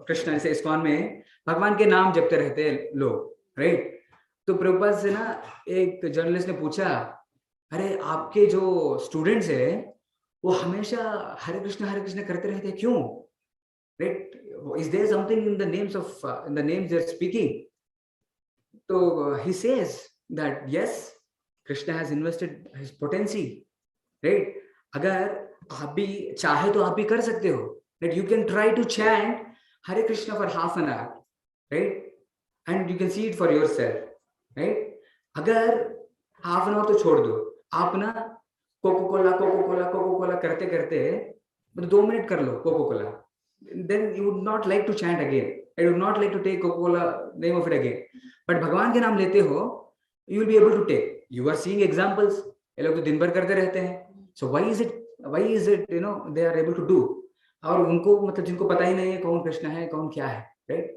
Krishna, जैसे इस्कॉन में भगवान के नाम जपते रहते हैं लोग, राइट? तो प्रभुपाद से ना एक जर्नलिस्ट ने पूछा, अरे आपके जो स्टूडेंट्स है वो हमेशा हरे कृष्ण करते रहते हैं, क्यों? Right? Is there something in the names they're speaking? So he says that yes, Krishna has invested his potency, right? अगर आप भी चाहे तो आप भी कर सकते हो, that you can try to chant Hare Krishna for half an hour, right? And you can see it for yourself, right? अगर half an hour तो छोड़ दो, आप ना कोको कोला करते करते मतलब 2 मिनट कर लो coca cola, then you would not like to chant again. I would not like to take Coca-Cola name of it again. But भगवान के नाम लेते हो, you will be able to take. You are seeing examples. ये लोग तो दिन भर करते रहते हैं. So why is it they are able to do? और उनको मतलब जिनको पता ही नहीं है कौन कृष्ण है कौन क्या है, right?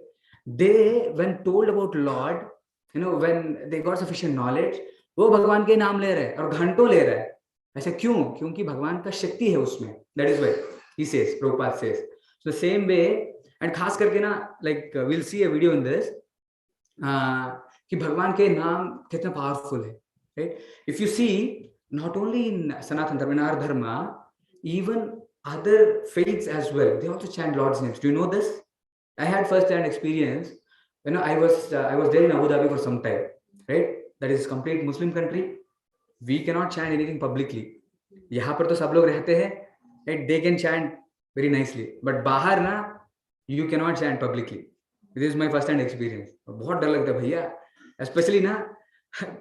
They when told about Lord, when they got sufficient knowledge, वो भगवान के नाम ले रहे हैं और घंटों ले रहे हैं. ऐसा क्यों? क्योंकि भगवान का शक्ति है उसमें. That is why he says, Prabhupada says. So the same way, and खास करके ना like we'll see a video in this कि भगवान के नाम कितना पावरफुल है, right? If you see, not only in Sanatana Dharma, in our dharma, even other faiths as well, they also chant Lord's names. Do you know this? I had first-hand experience. I was there in Abu Dhabi for some time, right? That is complete Muslim country. We cannot chant anything publicly. यहाँ पर तो सब लोग रहते हैं, right? They can chant very nicely, but बाहर ना you cannot chant publicly. This is my first-hand experience. बहुत डर लगता है भैया, especially ना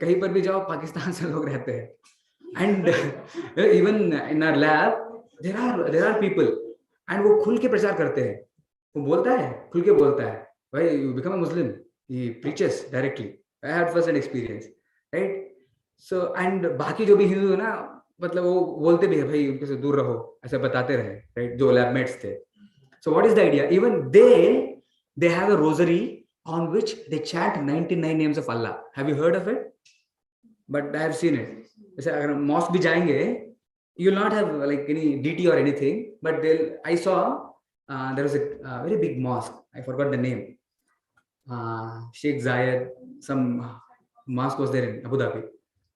कहीं पर भी जाओ पाकिस्तान से लोग रहते हैं, and even in our lab there are people, and वो खुल के प्रचार करते हैं. वो बोलता है, खुल के बोलता है, भाई you become a Muslim. He preaches directly. I had first-hand experience, right? So and बाकी जो भी हिंदू है ना, मतलब वो बोलते भी है भाई उनके से दूर रहो, ऐसा बताते रहे, right? जो lab mates थे. So what is the idea? Even they have a rosary on which they chant 99 names of Allah. Have you heard of it? But I have seen it. जैसे अगर mosque भी जाएंगे, you will not have like any deity or anything, but I saw there was a very big mosque. I forgot the name. Sheikh Zayed, some mosque was there in Abu Dhabi,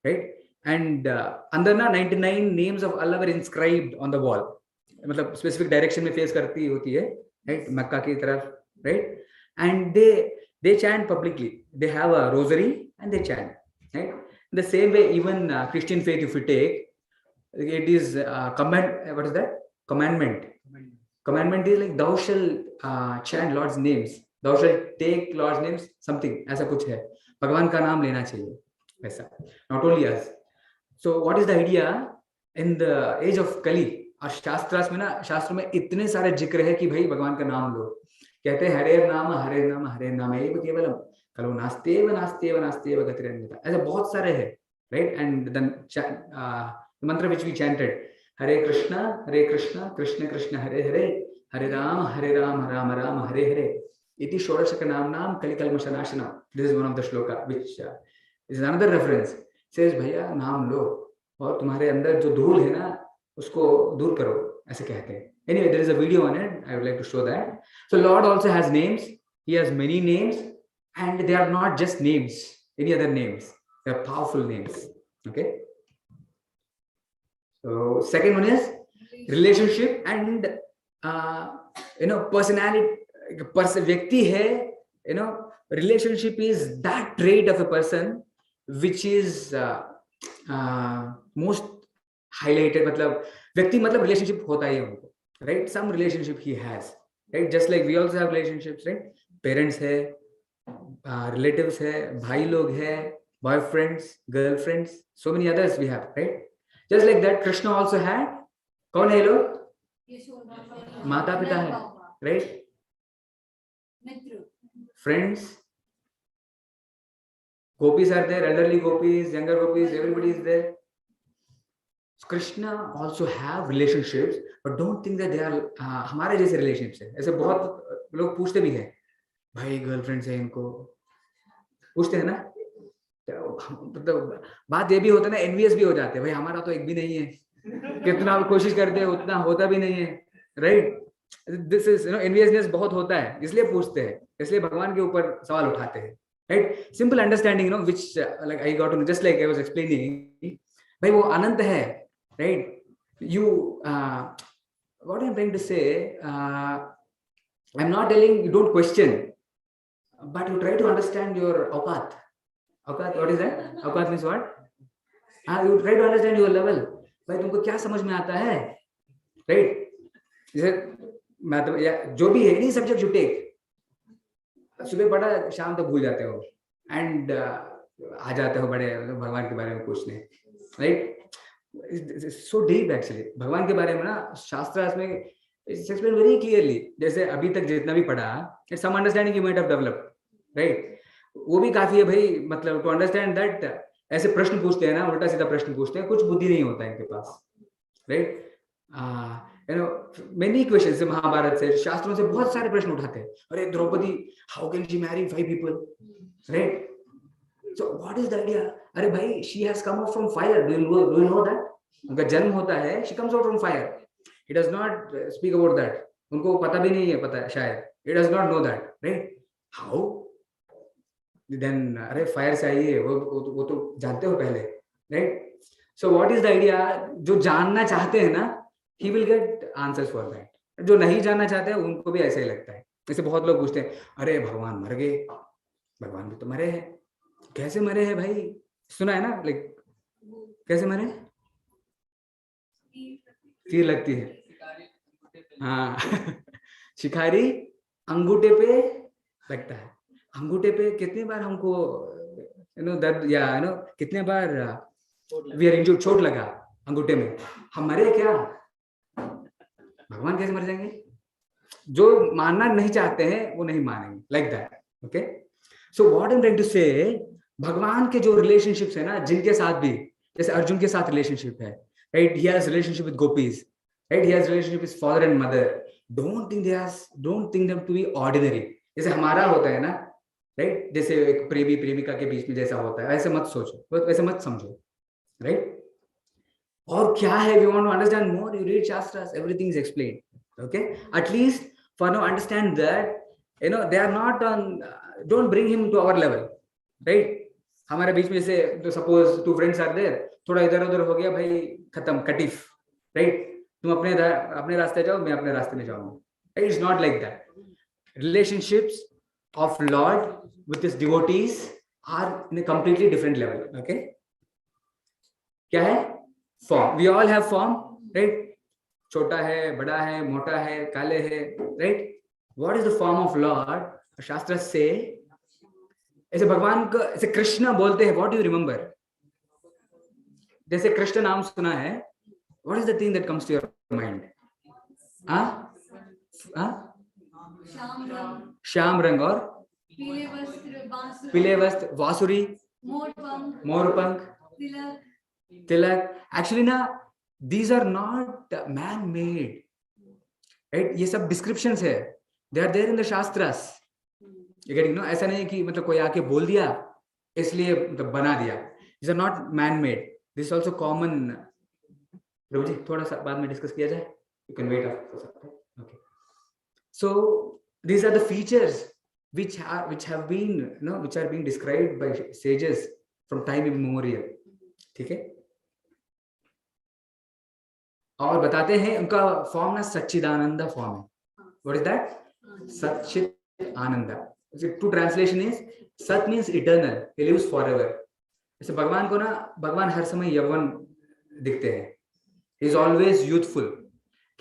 right? And अंदर ना 99 names of Allah were inscribed on the wall. मतलब specific direction में face करती होती है, right? मक्का की तरफ, right? And they chant publicly. They have a rosary and they chant, right? The same way, even Christian faith, if you take, it is what is that? Commandment. Commandment is like thou shall chant Lord's names. Thou shall take Lord's names. Something ऐसा कुछ है. भगवान का नाम लेना चाहिए. ऐसा. Not only us. So what is the idea? In the age of Kali, और शास्त्र में इतने सारे जिक्र है कि भाई भगवान का नाम लो. कहते हैं हरे नाम एव केवलम खलु नास्तेव गतिरन्यथा. ऐसे बहुत सारे हैं, right? And the mantra which we chanted, Hare Krishna Krishna Krishna Hare Hare, Hare Rama Rama Rama Hare Hare, iti षोडशक नाम कलिकल्मषनाशनम. This is one of the shloka which is another reference. Says भैया नाम लो और तुम्हारे अंदर जो धूल है ना उसको दूर करो, ऐसे कहते हैं. Anyway, there is a video on it. I would like to show that. So Lord also has names. He has many names, and they are not just names, any other names. They are powerful names. Okay. So second one is relationship and personality. व्यक्ति है, relationship is that trait of a person which is most highlighted. मतलब व्यक्ति मतलब relationship होता ही है उनको, right? Some relationship he has, right? Just like we also have relationships, right? Parents है, relatives है, भाई लोग है, boyfriends, girlfriends, so many others we have, right? Just like that, Krishna also had. कौन है लोग? माता पिता है, right? Mitra, Friends, gopis are there, elderly gopis, younger gopis, everybody is there. So Krishna also have relationships, but don't think that they are हमारे जैसे relationships है. ऐसे बहुत लोग पूछते भी हैं, भाई गर्लफ्रेंड है इनको, पूछते हैं ना. मतलब बात ये भी होता है ना, एनवीएस भी हो जाते हैं, भाई हमारा तो एक भी नहीं है, कितना कोशिश करते हैं उतना होता भी नहीं है, राइट? दिस इज एनवीएसनेस बहुत होता है, इसलिए पूछते हैं, इसलिए भगवान के ऊपर सवाल उठाते हैं, right? Simple understanding which like I got to know, just like I was explaining, भाई वो अनंत है, right? You what I am trying to say, I am not telling you don't question, but you try to understand your औकात. औकात, what is that? औकात means what? You try to understand your level. भाई तुमको क्या समझ में आता है, right? जैसे मैथ या जो भी है, any subject you take, सुबह पढ़ा शाम तक भूल जाते हो, and आ जाते हो बड़े भगवान के बारे में पूछने, right? So deep actually. भगवान के बारे में ना शास्त्रार्थ में it's explained very clearly. जैसे अभी तक जितना भी पढ़ा, some understanding you might have developed, right? वो भी काफी है भाई, मतलब टू अंडरस्टैंड दैट. ऐसे प्रश्न पूछते हैं ना, उल्टा सीधा प्रश्न पूछते हैं, कुछ बुद्धि नहीं होता है इनके पास, राइट? मेनी क्वेश्चंस, महाभारत से, शास्त्रों से बहुत सारे प्रश्न उठाते हैं. अरे Draupadi, how can she marry 5 people, right? So what is the idea? अरे भाई, she has come out from fire, do you know that? उनका जन्म होता है, she comes out from fire. He does not speak about that. उनको पता भी नहीं है, पता है शायद, he does not know that, right? How then? अरे फायर से आई है, वो तो जानते हो पहले, right? So what is the idea? जो जानना चाहते हैं ना, he will get answers for that. जो नहीं जानना चाहते हैं उनको भी ऐसा ही लगता है. जैसे बहुत लोग पूछते हैं, अरे भगवान मर गए. भगवान भी तो मरे हैं. कैसे मरे हैं भाई? सुना है ना, लाइक कैसे मरे? तीर लगती है, हाँ. शिकारी अंगूठे पे लगता है. अंगूठे पे कितने बार हमको दर्द या कितने बार वी आर इंजर्ड, चोट लगा अंगूठे में, हम मरे क्या? भगवान कैसे मर जाएंगे? जो मानना नहीं चाहते हैं वो नहीं मानेंगे, like that. Okay, so what I am trying to say, भगवान के जो रिलेशनशिप्स है ना, जिनके साथ भी, जैसे अर्जुन के साथ रिलेशनशिप है, right? He has relationship with gopis, right? He has relationship with father and mother. Don't think them to be ordinary. जैसे हमारा होता है ना, राइट? जैसे एक प्रेमी प्रेमिका के बीच में जैसा होता है, ऐसे मत सोचो, ऐसे मत समझो, राइट? और क्या है, you want to understand more, you read shastras, everything is explained. Okay, at least for now understand that they are not on, don't bring him to our level, right? हमारे बीच में से तो suppose 2 friends are there, थोड़ा इधर उधर हो गया भाई, खत्म, कटिफ, right? तुम अपने रास्ते जाओ, मैं अपने रास्ते में जाऊंगा. It's not like that. Relationships of Lord with his devotees are in a completely different level. Okay, क्या है? Form. We all have form, right? छोटा है, बड़ा है, मोटा है, काले है, right? What is the form of lord? शास्त्र से ऐसे भगवान को ऐसे कृष्ण बोलते हैं. What do you remember? जैसे कृष्ण नाम सुना है, what is the thing that comes to your mind? श्याम रंग और पीले वस्त्र, वासुरी, मोरपंख, तिलक. एक्चुअली ना, these are not man made, right? ये सब descriptions है, they are there in the shastras. You getting, no? ऐसा नहीं कि मतलब कोई आके बोल दिया इसलिए मतलब बना दिया. These are not man made. This is also common. प्रभु जी, थोड़ा सा बाद में डिस्कस किया जाए. You can wait for some time. Okay. So these are the features which have been, which are being described by sages from time immemorial. ठीक है? और बताते हैं उनका फॉर्म ना सच्चिदानंद फॉर्म है. What is that? सच्चित आनंद. ट्रू ट्रांसलेशन इज सत means eternal, he lives forever. जैसे भगवान को ना, भगवान हर समय यौवन दिखते हैं, ही इज ऑलवेज यूथफुल.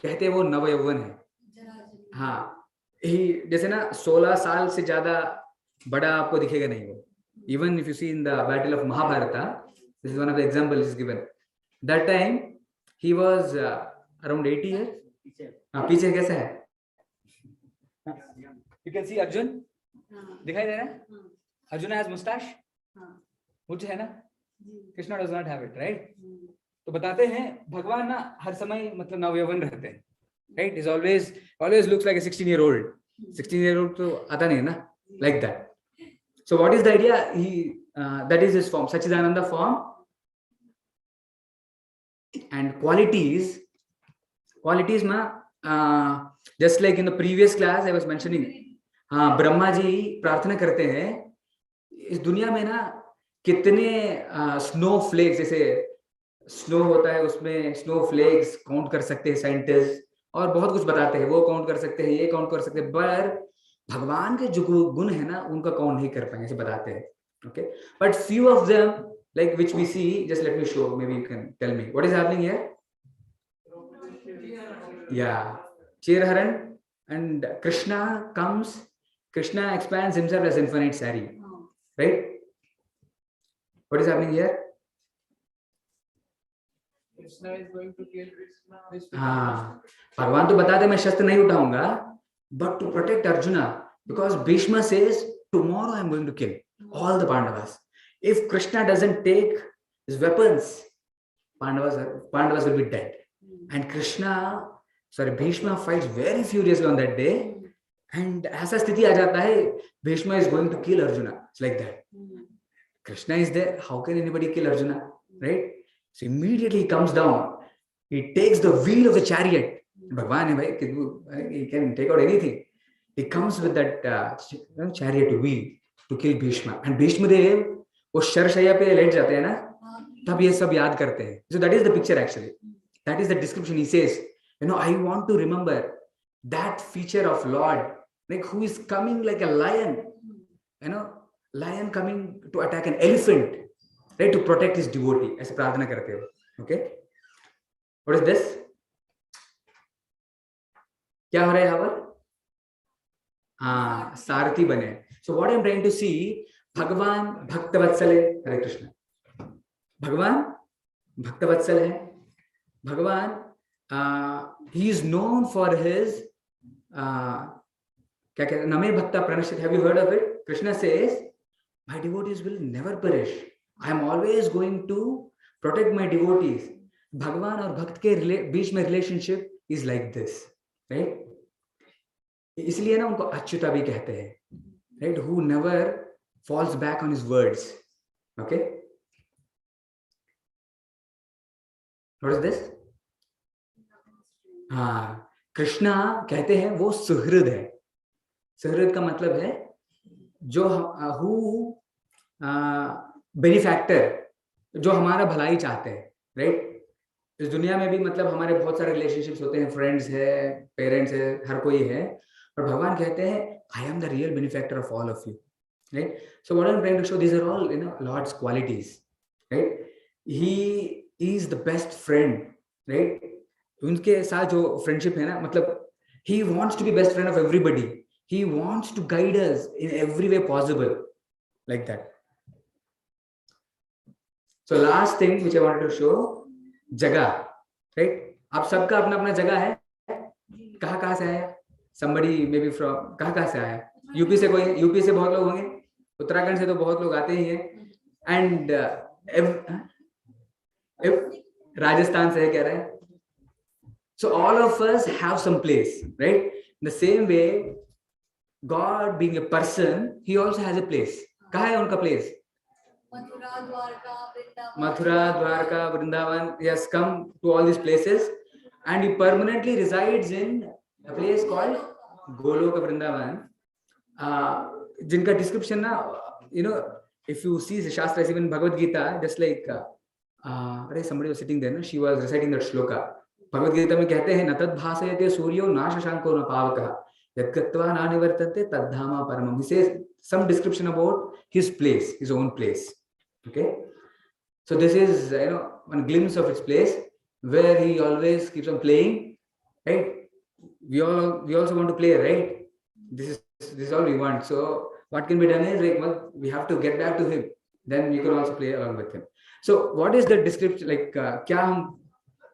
कहते हैं वो नव यौवन है. हाँ, ही जैसे ना 16 साल से ज्यादा बड़ा आपको दिखेगा नहीं वो. Even if you see in the battle of Mahabharata, this is one of the example is given. That time he was around 80 years. पीछे कैसा है? यू कैन सी अर्जुन, दिखाई दे रहा है? अर्जुन हैज मुस्टैच, मुझ है ना. Krishna does not have it, right? तो बताते हैं भगवान ना हर समय मतलब नवयौवन रहते हैं, right? Is always looks like a 16-year-old. 16-year-old तो आता नहीं है ना, like that. So what is the idea? That is his form, Sachidananda form. And qualities ma, just like in the previous class I was mentioning, Brahma ji प्रार्थना करते हैं इस दुनिया में ना कितने स्नो फ्लेक्स, जैसे स्नो होता है उसमें स्नो फ्लेक्स काउंट कर सकते हैं साइंटिस्ट, और बहुत कुछ बताते हैं, वो काउंट कर सकते हैं, ये काउंट कर सकते हैं, पर भगवान के जो गुण है ना उनका काउंट नहीं कर पाएंगे, ऐसे बताते हैं. Okay, but few of them like which we see, just let me show, maybe you can tell me what is happening here. Yeah, Chirharan, and Krishna comes, Krishna expands himself as infinite sari, right? What is happening here? Krishna is going to kill Krishna. हाँ, भगवान तो बताते मैं शस्त्र नहीं उठाऊंगा, but to protect Arjuna, because Bhishma says tomorrow I am going to kill all the Pandavas. If Krishna doesn't take his weapons, Pandavas will be dead. And Bhishma fights very furiously on that day. And ऐसा स्थिति आ जाता है, Bhishma is going to kill Arjuna. It's like that. Krishna is there. How can anybody kill Arjuna? Right? So immediately he comes down. He takes the wheel of the chariot. Bhagwan hai bhai, he can take out anything. He comes with that chariot wheel to kill Bhishma. And Bhishma Dev, वो शरशैया पे late जाते हैं ना, तब ये सब याद करते हैं. So that is the picture actually. That is the description. He says, I want to remember that feature of Lord, like who is coming like a lion, lion coming to attack an elephant, right, to protect his devotee. ऐसे प्रार्थना करते हो. Okay? What is this? क्या हो रहा है यहाँ पर? हाँ, सारथी बने. So what I am trying to see, भगवान भक्तवत्सल है. हरे कृष्ण. भगवान भक्तवत्सल है. भगवान he is known for his क्या कहते हैं, नमे भक्ता प्रणश्यति. Have you heard of it? Krishna says, my devotees will never perish. I am always going to protect my devotees. भगवान और भक्त के बीच में relationship is like this, right? इसलिए ना उनको अच्युता भी कहते हैं, right? Who never falls back on his words. Okay? What is this? हाँ, कृष्णा कहते हैं वो सुहृद है. सुहृद का मतलब है जो बेनिफैक्टर, जो हमारा भलाई चाहते हैं, राइट? इस दुनिया में भी मतलब हमारे बहुत सारे रिलेशनशिप्स होते हैं, फ्रेंड्स है, पेरेंट्स है, हर कोई है, और भगवान कहते हैं I am the real benefactor of all of you, right? So what I am trying to show, these are all lord's qualities, right? He is the best friend, right? उनके साथ जो फ्रेंडशिप है ना, मतलब he wants to be best friend of everybody. He wants to guide us in every way possible, like that. So last thing which I wanted to show, जगह, right? आप सबका अपना अपना जगह है. कहाँ से आया? Somebody maybe from कहाँ से आया? यूपी से कोई? यूपी से बहुत लोग होंगे, उत्तराखंड से तो बहुत लोग आते ही हैं, and राजस्थान से है कह रहे हैं. So all of us have some place, right? In the same way, God being a person, He also has a place. कहाँ है उनका place? Mathura, Dwarka, Vrindavan. He has come to all these places, and He permanently resides in a place called Goloka Vrindavan. जिनका description ना, if you see the Shastras, even Bhagavad Gita, just like somebody was sitting there, she was reciting that shloka. Bhagavad Gita में कहते हैं न तद्भासयते सूर्यो न शशांको न पावकः यत् गत्वा न निवर्तन्ते तद्धामा परमम्. He says some description about his place, his own place. Okay, so this is one glimpse of its place where he always keeps on playing, right? We also want to play, right? This is all we want. So what can be done is like, well, we have to get back to him. Then you can also play along with him. So what is the description? Like क्या हम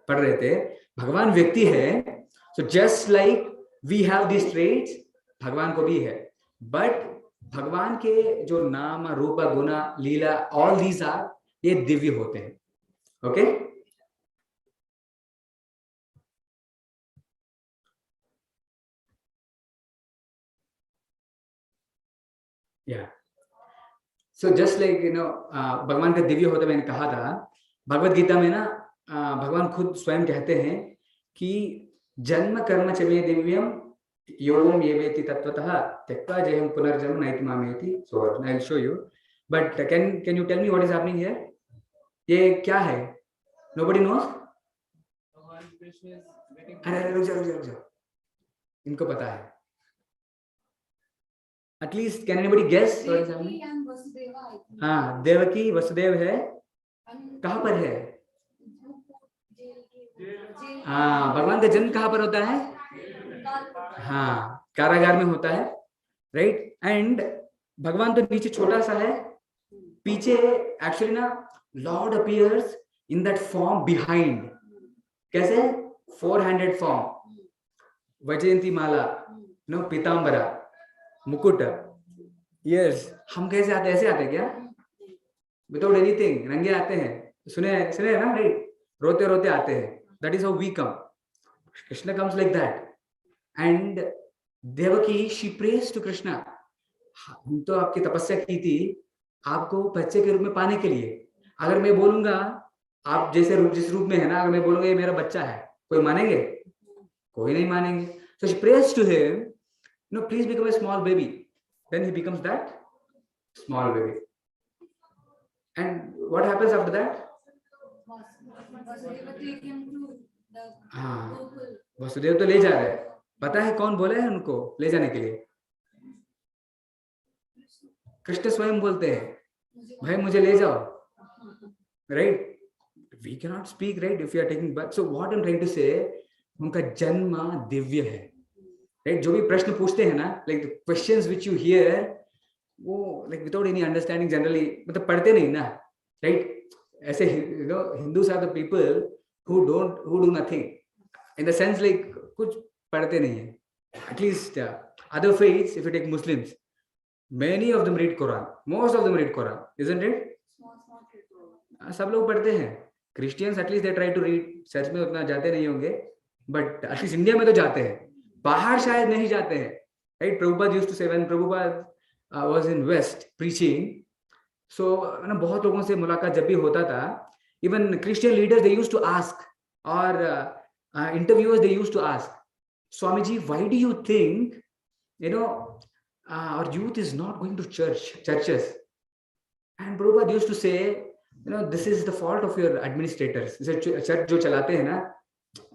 पढ़ रहे थे? भगवान व्यक्ति है. So just like we have these traits, भगवान को भी है. But भगवान के जो नाम, रूप, गुण, लीला, all these are, ये दिव्य होते हैं. Okay? Yeah. So just like भगवान का दिव्य होता, मैंने कहा था भगवत गीता में ना, भगवान खुद स्वयं कहते हैं कि जन्म कर्म च मे दिव्यम योगम ये वेति तत्वतः त्यक्त्वा जेहम पुनर्जन्म नैति मामेति. So I'll show you, but can you tell me what is happening here? ये क्या है? Nobody knows? Bhagwan Krishna is getting. अरे रुक जाओ, इनको पता है. At least can anybody guess what is happening? Devaki and Vasudeva, I think. हाँ, देवकी वसुदेव है. And कहाँ पर है? jail हाँ, भगवान का जन्म कहाँ पर होता है? हाँ, कारागार में होता है, राइट? एंड भगवान तो नीचे छोटा सा है, पीछे एक्चुअली ना Lord appears in that form behind. कैसे? 4-handed फॉर्म, वैजयंती माला, पीतांबरा, मुकुट. यस, हम कैसे आते? ऐसे आते क्या? विदाउट एनीथिंग, नंगे आते हैं. सुने ना, राइट? रोते रोते आते हैं. That is how we come. Krishna comes like that. And Devaki she prays to Krishna. हम तो आपकी तपस्या की थी आपको बच्चे के रूप में पाने के लिए. अगर मैं बोलूंगा आप जिस रूप में है ना, अगर मैं बोलूंगा ये मेरा बच्चा है, कोई मानेंगे? कोई नहीं मानेंगे. So she prays to him, please become a small baby. Then he becomes that small baby. And what happens after that? Vasudeva take him to the हाँ, Gokul. वसुदेव तो ले जा रहे हैं. पता है कौन बोले हैं उनको ले जाने के लिए? कृष्ण स्वयं बोलते हैं भाई मुझे ले जाओ. Right? We cannot speak, right, if you are taking birth. So what I'm trying to say, उनका जन्म दिव्य है. राइट? जो भी प्रश्न पूछते हैं ना, like the questions which you hear, वो like without any understanding generally, मतलब पढ़ते नहीं ना, राइट? ऐसे Hindus are the people who do nothing. In the sense like कुछ पढ़ते नहीं है. At least other faiths, if you take Muslims, many of them read Quran. Most of them read Quran, isn't it? सब लोग पढ़ते हैं. Christians at least they try to read. Church में उतना जाते नहीं होंगे, but at least इंडिया में तो जाते हैं. बाहर शायद नहीं जाते हैं. Right? Prabhupada used to say when Prabhupada was in West preaching, so ना बहुत लोगों से मुलाकात जब भी होता था, even Christian leaders they used to ask, or interviewers they used to ask, Swamiji, why do you think our youth is not going to churches? And Prabhupada used to say, this is the fault of your administrators. Church जो चलाते हैं ना,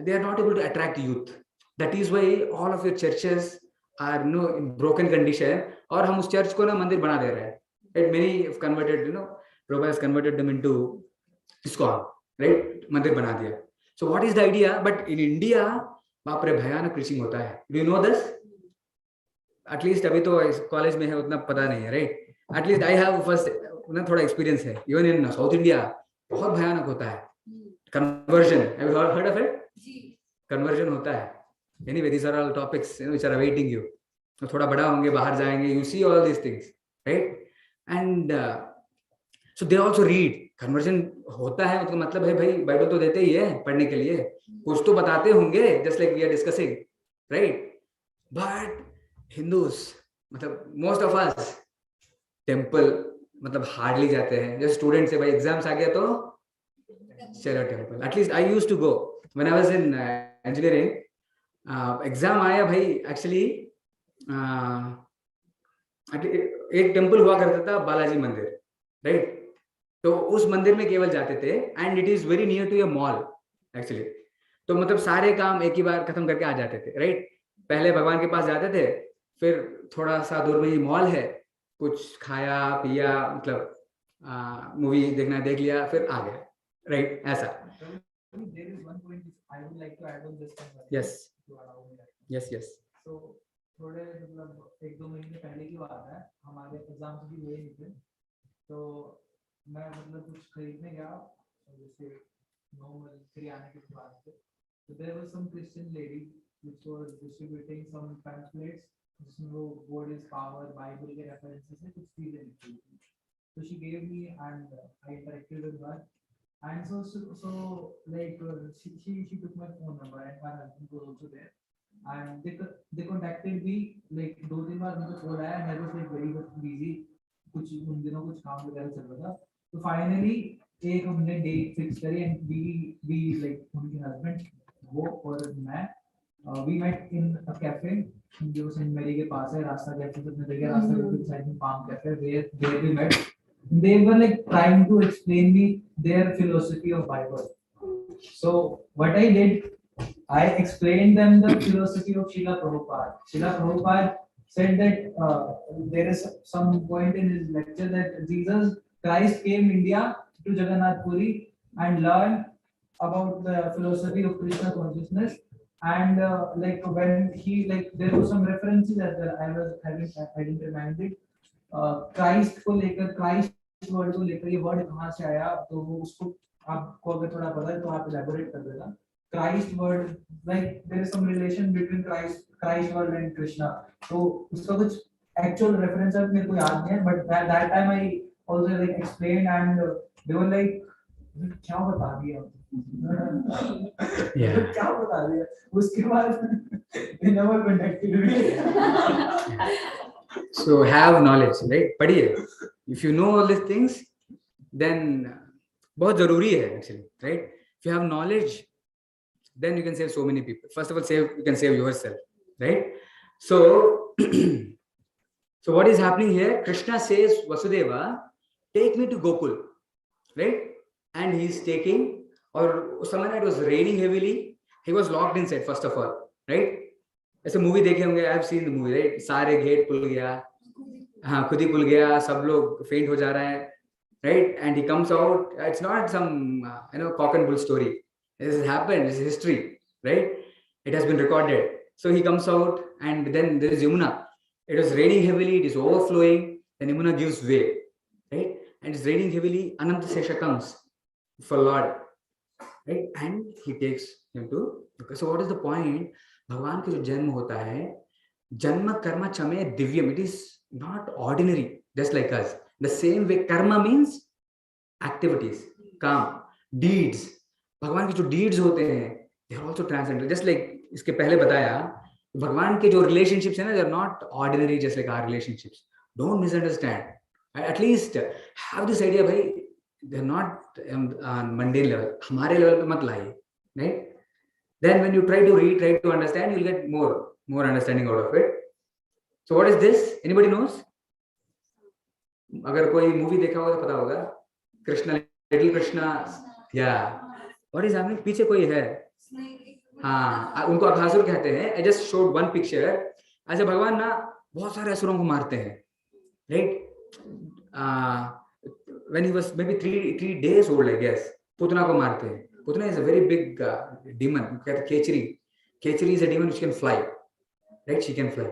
they are not able to attract youth. That is why all of your churches are in broken condition. और हम उस church को ना मंदिर बना दे रहे हैं. And many have converted, Prabhupada has converted them into ISKCON, right? मंदिर बना दिया. So what is the idea? But in India, बाप रे भयानक preaching होता है. Do you know this? At least अभी तो कॉलेज में है उतना पता नहीं है, right? At least I have first थोड़ा experience है. Even in South India बहुत भयानक होता है. Conversion, have you heard of it? Conversion होता है. Anyway, these are all topics which are awaiting you. थोड़ा बड़ा होंगे, बाहर जाएंगे, you see all these things, right? And so they also read. Conversion होता है मतलब है भाई बाइबल तो देते ही है पढ़ने के लिए, कुछ तो बताते होंगे, just like we are discussing, right? But Hindus, मतलब most of us temple मतलब hardly जाते हैं. जैसे स्टूडेंट से भाई एग्जाम्स आ गया तो चलो temple. At least I used to go when I was in engineering. Exam आया भाई, एक्चुअली एक टेम्पल हुआ करता था बालाजी मंदिर, राइट? तो उस मंदिर में केवल जाते थे, and it is very near to a mall actually. तो मतलब सारे काम एक ही बार खत्म करके आ जाते थे, राइट? पहले भगवान के पास जाते थे, फिर थोड़ा सा दूर में ही मॉल है, कुछ खाया पिया, मतलब मूवी देखना देख लिया, फिर आ गया, राइट? ऐसा. There is one point which I would like to add on this one. Yes. if you allow me that. Yes yes. So थोड़े मतलब 1-2 महीने पहले की बात है, हमारे एग्जाम्स भी हुए नहीं थे, तो मैं मतलब कुछ खरीदने गया, जैसे नॉर्मल किराने की दुकान पे. So there was some Christian lady which was distributing some pamphlets जिसमें वो God is power, Bible के references से कुछ चीजें लिखी थी. So she gave me and I interacted with her. And so like she took my phone number and my husband was also there, and they contacted me like 2-3 बार मुझे call आया, मैं was like very busy, कुछ उन दिनों कुछ काम वगैरह चल रहा था. तो फाइनली एक हमने डेट फिक्स करी एंड we like उनके हस्बैंड वो और मैं we met in a cafe जो सेंट मैरी के पास है, रास्ता कैफे से अपने जगह रास्ता कैफे के साइड में palm cafe, where we met. They were like trying to explain me their philosophy of Bible. So what I did, I explained them the philosophy of Srila Prabhupada. Srila Prabhupada said that there is some point in his lecture that Jesus Christ came India to Jagannath Puri and learned about the philosophy of Krishna consciousness. And like when he like there were some references as well. I was having identified Christ को लेकर, Christ word को लेकर, ये word कहाँ से आया, तो वो उसको आपको अगर थोड़ा पता है तो आप एलैबोरेट कर देना. Christ word like there is some relation between Christ word and Krishna. तो उसका कुछ एक्चुअल रेफरेंस मेरे को याद नहीं है, but that time I also like explain and they were like क्या बता दिया. क्या बता दिया. उसके बाद they never contacted me. So have knowledge, right? पढ़िए. If you know all these things, then बहुत जरूरी है actually, right? If you have knowledge, then you can save so many people. First of all, you can save yourself, right? So, so what is happening here? Krishna says, Vasudeva, take me to Gokul, right? And he's taking, और उस समय it was raining heavily. He was locked inside first of all, right? ऐसे movie देखे होंगे, I have seen the movie, right? सारे gate खुल गया, हाँ खुद ही खुल गया, सब लोग फेंट हो जा रहा है, right? And he comes out. It's not some cock and bull story. This has happened, this is history, right? It has been recorded. So he comes out and then there is Yamuna. It was raining heavily, it is overflowing, then Yamuna gives way, right? And it's raining heavily. Anant Shesha comes for lord, right? And he takes him to. So what is the point? भगवान का जो जन्म होता है, जन्म कर्म चमे दिव्यम. It is not ordinary, just like us. The same way karma means activities, काम, डीड्स. भगवान के जो डीड्स होते हैं they are also transcendental. Just like इसके पहले बताया, भगवान के जो रिलेशनशिप्स है ना, they are not ordinary just like our relationships. Don't misunderstand, at least have this idea, भाई they are not on mundane level. हमारे लेवल पे मत लाइए, right? Then when you try to understand, you'll get more understanding out of it. So what is this? Anybody knows? अगर कोई movie देखा होगा तो पता होगा. Krishna, little Krishna. Yeah. What is happening? पीछे कोई है. हाँ, उनको अघासुर कहते हैं. I just showed one picture. ऐसे भगवान ना बहुत सारे असुरों को मारते हैं, right? When he was maybe 3 days old, I guess, Putana को मारते हैं. Putana is a very big demon. Kechari. Kechari is a demon which can fly, right? She can fly,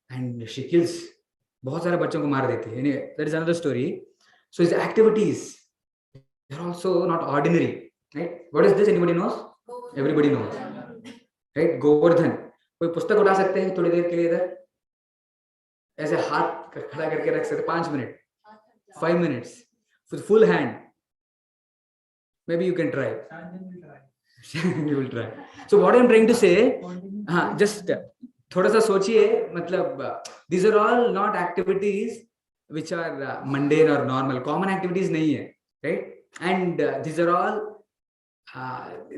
and she kills. बहुत सारे बच्चों को मार देती है. Anyway, that is another story. So his activities, they are also not ordinary, right? What is this? Anybody knows? Everybody knows, right? Govardhan. कोई पुस्तक उठा सकते हैं थोड़ी देर के लिए इधर? ऐसे हाथ खड़ा करके रख सकते 5 minute, 5 minutes, with full hand. Maybe you can try. You will try. So what I am trying to say, just थोड़ा सा सोचिए, मतलब these are all not activities which are mundane or normal. Common activities नहीं है, right? And these are all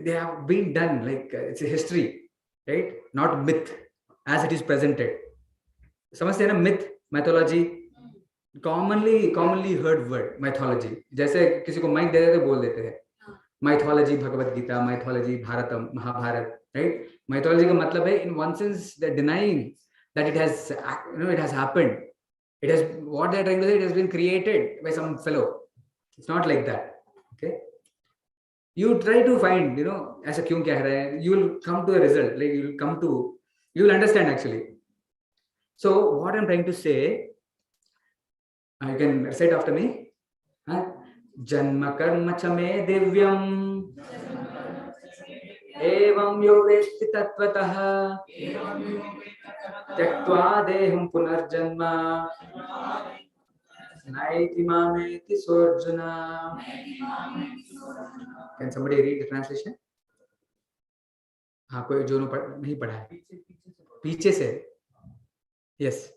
they have been done, like it's a history, right? Not myth as it is presented. समझते हैं ना? Myth, mythology, commonly heard word, mythology. जैसे किसी को mic दे देते बोल देते हैं, mythology Bhagavad Gita, mythology Bharatam, Mahabharat, right? Mythology का मतलब है in one sense they're denying that it has, it has happened. It has, what they're trying to say, it has been created by some fellow. It's not like that. Okay. You try to find, ऐसा क्यों कह रहे हैं, you will come to a result, like you will understand actually. So what I'm trying to say, you can recite after me. Janma karma cha me divyam evam yo vesti tatvatah tyaktva deham punarjanma naiti mameti sorjuna. Can somebody read the translation? हाँ, कोई जो नहीं पढ़ा है पीछे से. Yes.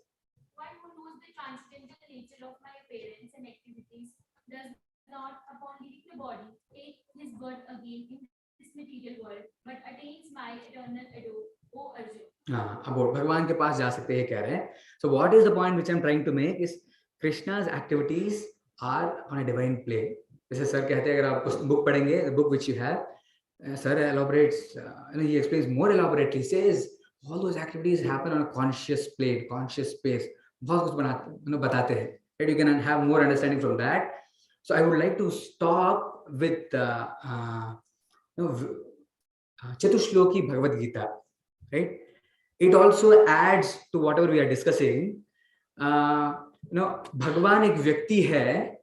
One who knows the transcendental nature of my appearance and activities does not, upon leaving the body, take his birth again in this material world, but attains my eternal abode, O Arjun. हाँ, अब भगवान के पास जा सकते हैं, कह रहे हैं. So what is the point which I'm trying to make is Krishna's activities are on a divine plane. जैसे सर कहते हैं, अगर आप बुक पढ़ेंगे, the book which you have, sir elaborates, he explains more elaborately, says all those activities happen on a conscious plane, conscious space. बहुत कुछ बताते हैं. Right? You can have more understanding from that. So I would like to stop with Chatushloki Bhagavad Gita. Right? It also adds to whatever we are discussing. Bhagwan एक व्यक्ति है,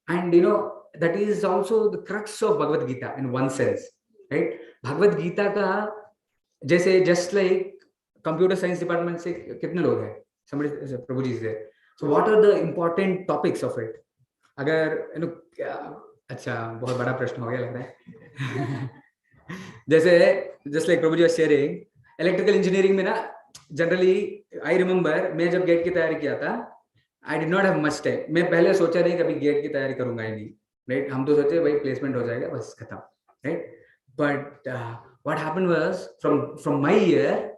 and that is also the crux of Bhagavad Gita in one sense, right? Bhagavad Gita का जैसे just like computer science department से कितने लोग हैं? Somebody, Prabhu ji is there. So what are the important topics of it? अगर अच्छा, बहुत बड़ा प्रश्न हो गया लग रहा है. जैसे just like Prabhu ji was sharing, electrical engineering में ना generally I remember मैं जब गेट की तैयारी किया था, I did not have much time. मैं पहले सोचा नहीं कभी गेट की तैयारी करूंगा ही नहीं, right? हम तो सोचे भाई प्लेसमेंट हो जाएगा बस खत्म, right? But what happened was from my year,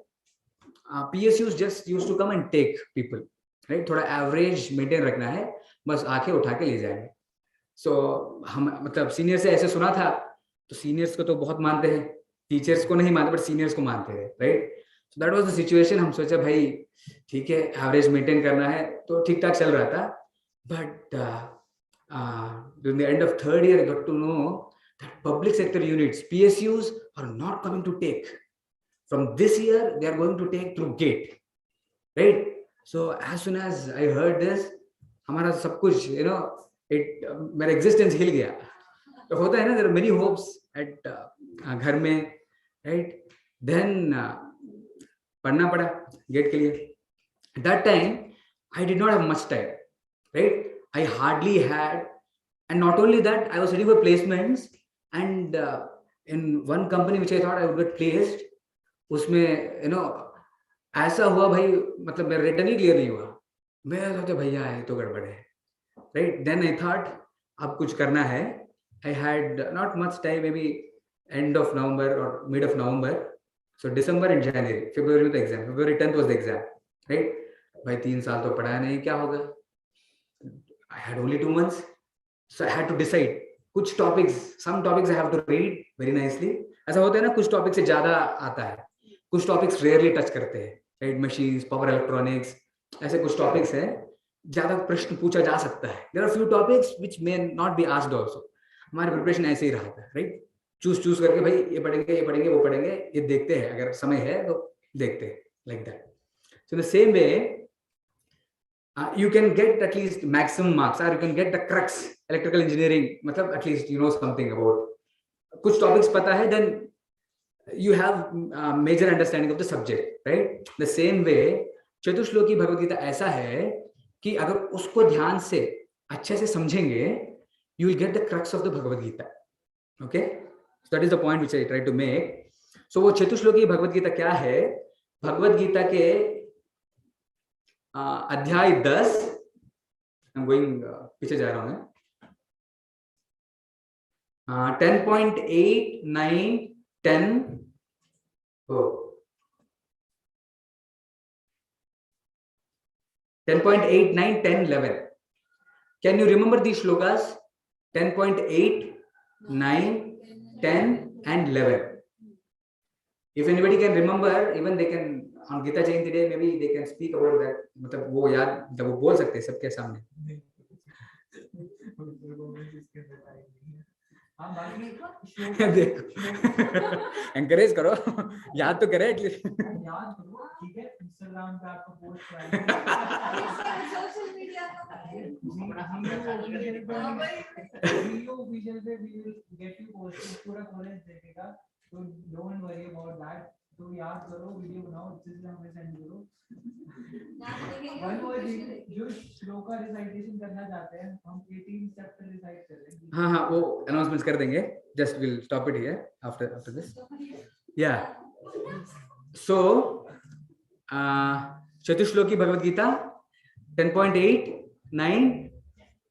PSUs just used to come and take people, right? थोड़ा average maintain रखना है, बस आके उठा के ले जाएंगे. So हम मतलब सीनियर से ऐसे सुना था, तो सीनियर्स को तो बहुत मानते हैं, टीचर्स को नहीं मानते बट सीनियर्स को मानते हैं, right? So that was the situation. हम सोचा भाई ठीक है, एवरेज मेंटेन करना है, तो ठीक ठाक चल रहा था. But during the end of third year, I got to know that public sector units, PSUs, are not coming to take. From this year, they are going to take through GATE, right? So as soon as I heard this, हमारा सब कुछ, मेरा existence हिल गया. तो होता है ना, there are many hopes at घर में, right? Then पढ़ना पड़ा GATE के लिए. At that time, I did not have much time, right? I hardly had, and not only that, I was ready for placements, and in one company which I thought I would get placed, उसमें ऐसा हुआ भाई, मतलब मेरा return ही clear नहीं हुआ. मैं सोचा भैया ये तो गड़बड़ है, right? Then I thought अब कुछ करना है. I had not much time, maybe end of November or mid of November. So December and January, February with the exam. February 10th was the exam, right? भाई 3 साल तो पढ़ा नहीं, क्या होगा? I had only 2 months, so I had to decide. कुछ topics, some topics I have to read very nicely. ऐसा होता है ना, कुछ topics से ज़्यादा आता है, कुछ topics rarely touch करते हैं, right? Machines, power electronics, ऐसे कुछ topics हैं, ज़्यादा प्रश्न पूछा जा सकता है. There are few topics which may not be asked also. हमारी preparation ऐसे ही रहा था, right? चूज करके भाई ये पढ़ेंगे वो पढ़ेंगे, ये देखते हैं, अगर समय है तो देखते हैं, like that. So in the same way, you can get at least maximum marks, or you can get the crux. Electrical engineering, मतलब at least you know something about कुछ topics पता है, then you have major understanding of the subject, right? The same way, चतुश्लोकी Bhagavad Gita ऐसा है कि अगर उसको ध्यान से अच्छे से समझेंगे, you will get the crux of the Bhagavad Gita. Okay? So that is the point which I try to make. So वो चतुश्लोकी भगवद गीता क्या है? भगवद गीता के अध्याय 10, I'm going पीछे जा रहा हूँ मैं. 10.8, 9, 10. Oh. 10.8, 9, 10, 11. Can you remember these shlokas? 10.8, 9, 10 and 11. If anybody can remember, even they can on Gita Jayanti day, maybe they can speak about that. मतलब वो याद, मतलब वो बोल सकते हैं सबके सामने. देखो, encourage करो, याद तो करे एटलीस्ट. याद करो, ठीक है, इंस्टाग्राम पे आपको पोस्ट करेंगे. सोशल मीडिया का वीडियो ऑफिशियल पे we will get you posted, पूरा कॉलेज देखेगा, तो don't worry about that. तो याद करो, वीडियो बनाओ, अच्छे से हमें सेंड करो. One more thing, जो श्लोका रिसाइटेशन करना चाहते हैं, हम 18 चैप्टर रिसाइट कर लेंगे. हाँ, वो announcements कर देंगे. Just we'll stop it here after this. Yeah. So, चतुश्लोकी Bhagavad Gita 10.8, 9,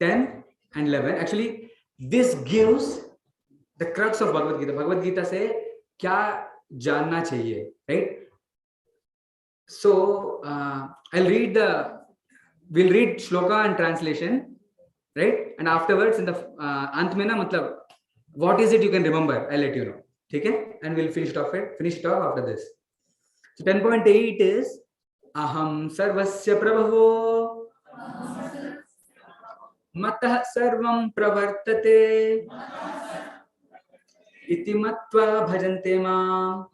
10 and 11. Actually, this gives the crux of Bhagavad Gita. Bhagavad Gita से क्या जानना चाहिए, right? So, we'll read shloka and translation, right? And afterwards, in the अंत में ना, मतलब what is it you can remember? I'll let you know. ठीक है? And we'll finish it off after this. So 10.8 is aham sarvasya prabhavo matah sarvam pravartate iti matva bhajante mam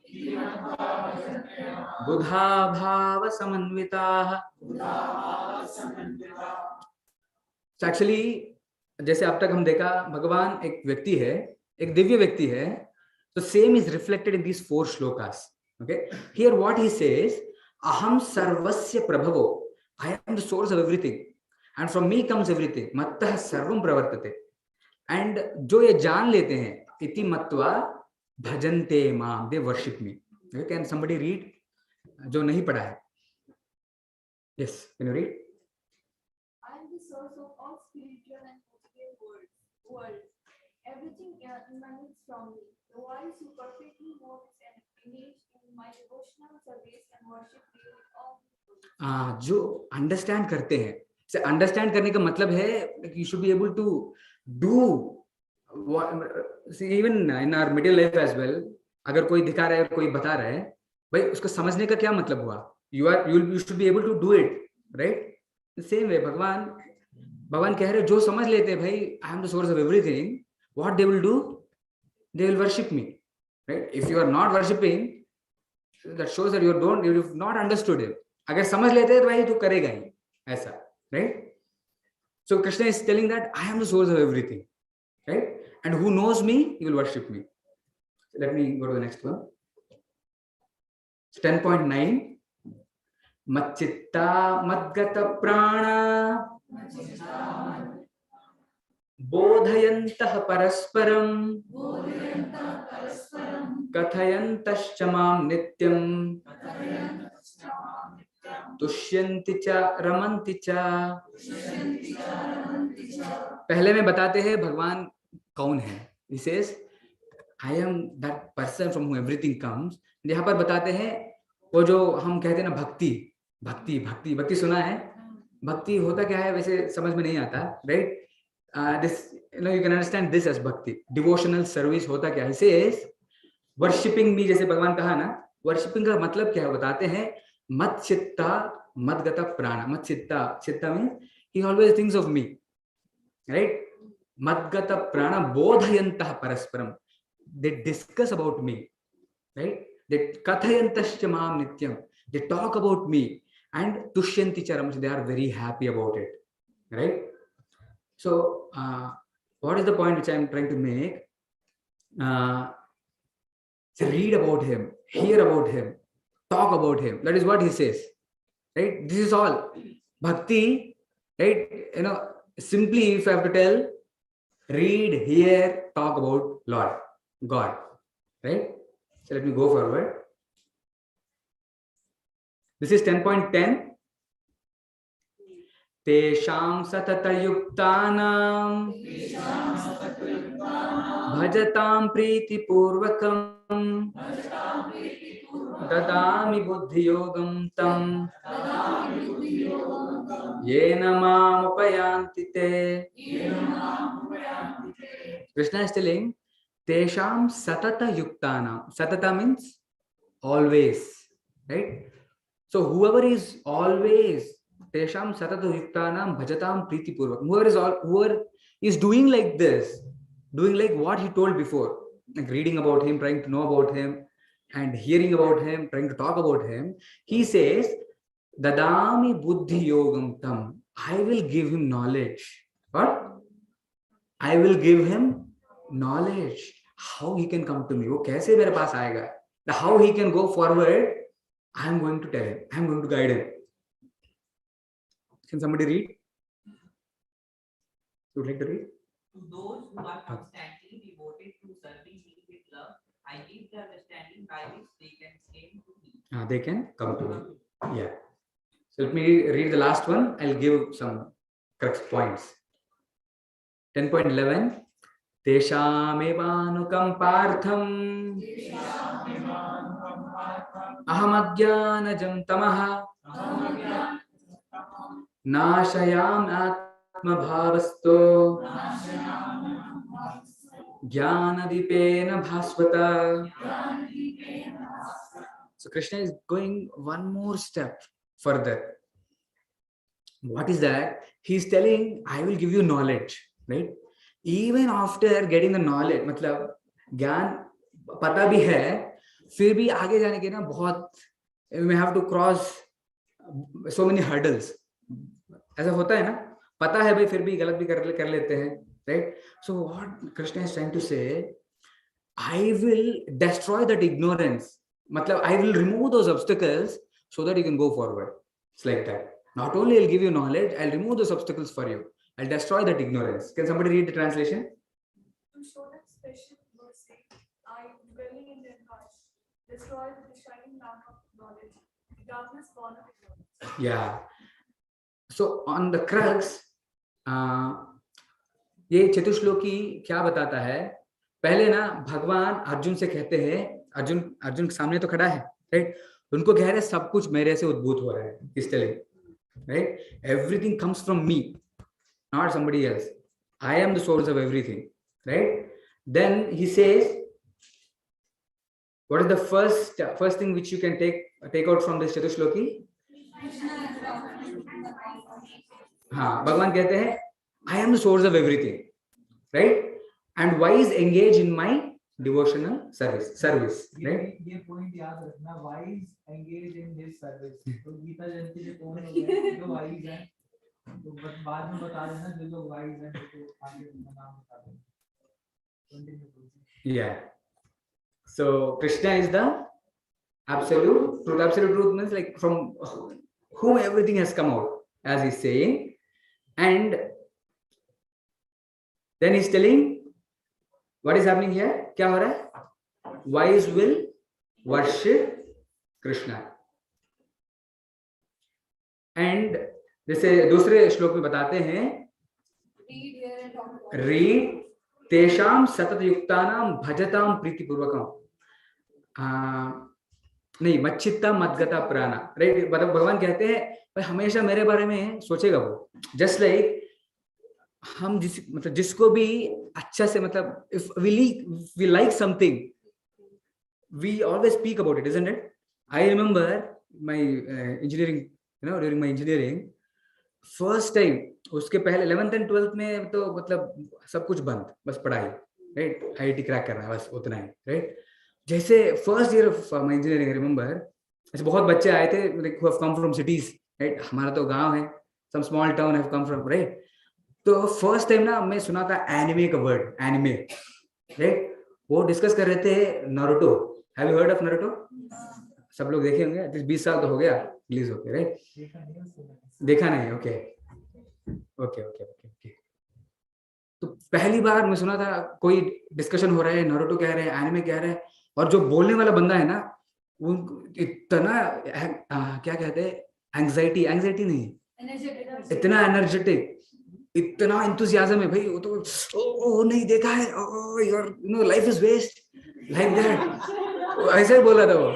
बुधा भाव समन्विताः. So actually, जैसे अब तक हम देखा, भगवान एक व्यक्ति है, एक दिव्य व्यक्ति है. So same is reflected in these 4 shlokas. Okay, here what he says, aham sarvasya prabhavo, I am the source of everything and from me comes everything. mattah sarvam pravartate. And जो ये जान लेते हैं, इति मत्वा भजन्ते माम, they worship me. Okay, can somebody read? जो नहीं पढ़ा है. Yes, can you read? I am the source of all spiritual and material world. Everything emanates from me. The wise who perfectly know its image in my devotional service and worship you with all. जो understand करते हैं. से understand करने का मतलब है you should be able to do what, see, even in our middle life as well. अगर कोई दिखा रहा है, कोई बता रहा है, भाई उसको समझने का क्या मतलब हुआ? You should be able to do it, right? The same way भगवान कह रहे जो समझ लेते हैं, भाई I am the source of everything, what they will do? They will worship me, right? If you are not worshipping, that shows that you've not understood it. अगर समझ लेते हैं तो भाई तू करेगा ही ऐसा, right? So Krishna is telling that I am the source of everything, right? And who knows me, he will worship me. Let me go to the next one. 10.9. Macchitta madgata prana bodhayantah parasparam kathayantascha mam nityam तुष्यन्ति च रमन्ति च. पहले में बताते हैं भगवान कौन है. He says, I am that person from whom everything comes. यहाँ पर बताते हैं वो जो हम कहते हैं ना भक्ति सुना है. भक्ति होता क्या है वैसे समझ में नहीं आता, right? This, you can understand this as bhakti. Devotional service होता क्या है? He says, worshipping me, जैसे भगवान कहा ना, worshipping का मतलब क्या है बताते हैं. मत चित्ता मदगता प्राण. मत चित्ता means he always thinks of me, right? मदगता प्राण बोधयन्तः परस्परम, they discuss about me, right? They kathayantascha mam nityam, they talk about me, and tushyanti cha ramanti, they are very happy about it, right? So what is the point which I am trying to make? Read about him, hear about him, talk about him. That is what he says, right? This is all bhakti, right? Simply if I have to tell, read, hear, talk about Lord God, right? So let me go forward. This is 10.10. Tesham satatayuktanam bhajatam priti purvakam dadami buddhi yogam tam yena mam upayanti te. Krishna is telling, tesham satata yuktanam. Satata means always, right? So whoever is always tesham satata yuktanam bhajatam priti purvak. Whoever is doing like this, doing like what he told before, like reading about him, trying to know about him, and hearing about him, trying to talk about him. He says, Dadami buddhi yogam tam. I will give him knowledge. What? I will give him knowledge. How he can come to me? वो कैसे मेरे पास आएगा? How he can go forward? I am going to tell him. I am going to guide him. Can somebody read? You would like to read? To those who are constantly devoted to serving me with love, I give the understanding by which they can came to me. They can come to me. Yeah. So let me read the last one. I'll give some crux points. 10.11. Teshamevānukam pārtham ahamagyanajam tamaha nāshayam atmabhavasto jnanadipena bhasvata. So Krishna is going one more step further. What is that? He is telling, I will give you knowledge, right? Even after getting the knowledge, मतलब ज्ञान पता भी है, फिर भी आगे जाने के ना बहुत, we may have to cross so many hurdles. ऐसा होता है ना, पता है भाई फिर भी गलत भी कर लेते हैं, right? So what Krishna is trying to say, I will destroy that ignorance. मतलब I will remove those obstacles so that you can go forward. It's like that. Not only I'll give you knowledge, I'll remove those obstacles for you. I'll destroy that ignorance. Can somebody read the translation? To show that special mercy, I, dwelling in their hearts, destroy with the shining lamp of knowledge, the darkness born of ignorance. Yeah. So on the crux, ये चतुश्लोकी क्या बताता है? पहले ना भगवान अर्जुन से कहते हैं, अर्जुन के सामने तो खड़ा है, राइट? उनको कह रहे सब कुछ मेरे से उद्भूत हो रहा है. He's telling, right? Everything comes from me, not somebody else. I am the source of everything, right? Then he says, what is the first thing which you can take out from this चतुश्लोकी? हाँ, भगवान कहते हैं, I am the source of everything, right? And why is engaged in my devotional service, right? ये point याद रखना, wise engage in his service. तो गीता जयंती के कौन लोग हैं जो wise हैं, तो बाद में बता देना जो लोग wise हैं तो आगे उनका नाम बता देना. Yeah. So Krishna is the absolute truth. Absolute truth means like from whom everything has come out, as he's saying. And then he's telling what is happening here. क्या हो रहा है? Wise will worship Krishna. And जैसे दूसरे श्लोक में बताते हैं, Read here and talk about it. read तेषाम सतत युक्तानाम भजताम प्रीतिपूर्वकम. नहीं, मच्चित्ता मद्गता प्राणा, राइट? मतलब भगवान कहते हैं भाई हमेशा मेरे बारे में सोचेगा वो. जस्ट लाइक हम जिसको भी अच्छा से, मतलब if we like something, we always speak about it, isn't it? I remember my engineering, during my engineering, first time, उसके पहले 11th and 12th में तो मतलब सब कुछ बंद, बस पढ़ाई, राइट? IIT क्रैक करना है, बस उतना ही, राइट? जैसे first year of my engineering, remember, ऐसे बहुत बच्चे आए थे, like who have come from cities, right? हमारा तो गांव है, some small town have come from, right? तो फर्स्ट टाइम ना मैं सुना था एनिमे का वर्ड, एनिमे, राइट? वो डिस्कस कर रहे थे Naruto. Have you heard of Naruto? सब लोग देखे होंगे, एटलीस्ट 20 साल तो हो गया रिलीज होके, राइट? देखा नहीं? ओके. तो पहली बार मैं सुना था कोई डिस्कशन हो रहा है, नारुतो कह रहे हैं, एनिमे कह रहे हैं, और जो बोलने वाला बंदा है ना, वो इतना क्या कहते हैं, एंजाइटी नहीं, इतना एनर्जेटिक, इतना एंथुसियाज्म है भाई, वो तो ओ नहीं देखा है, your life is waste, like that, ऐसे ही बोला था वो.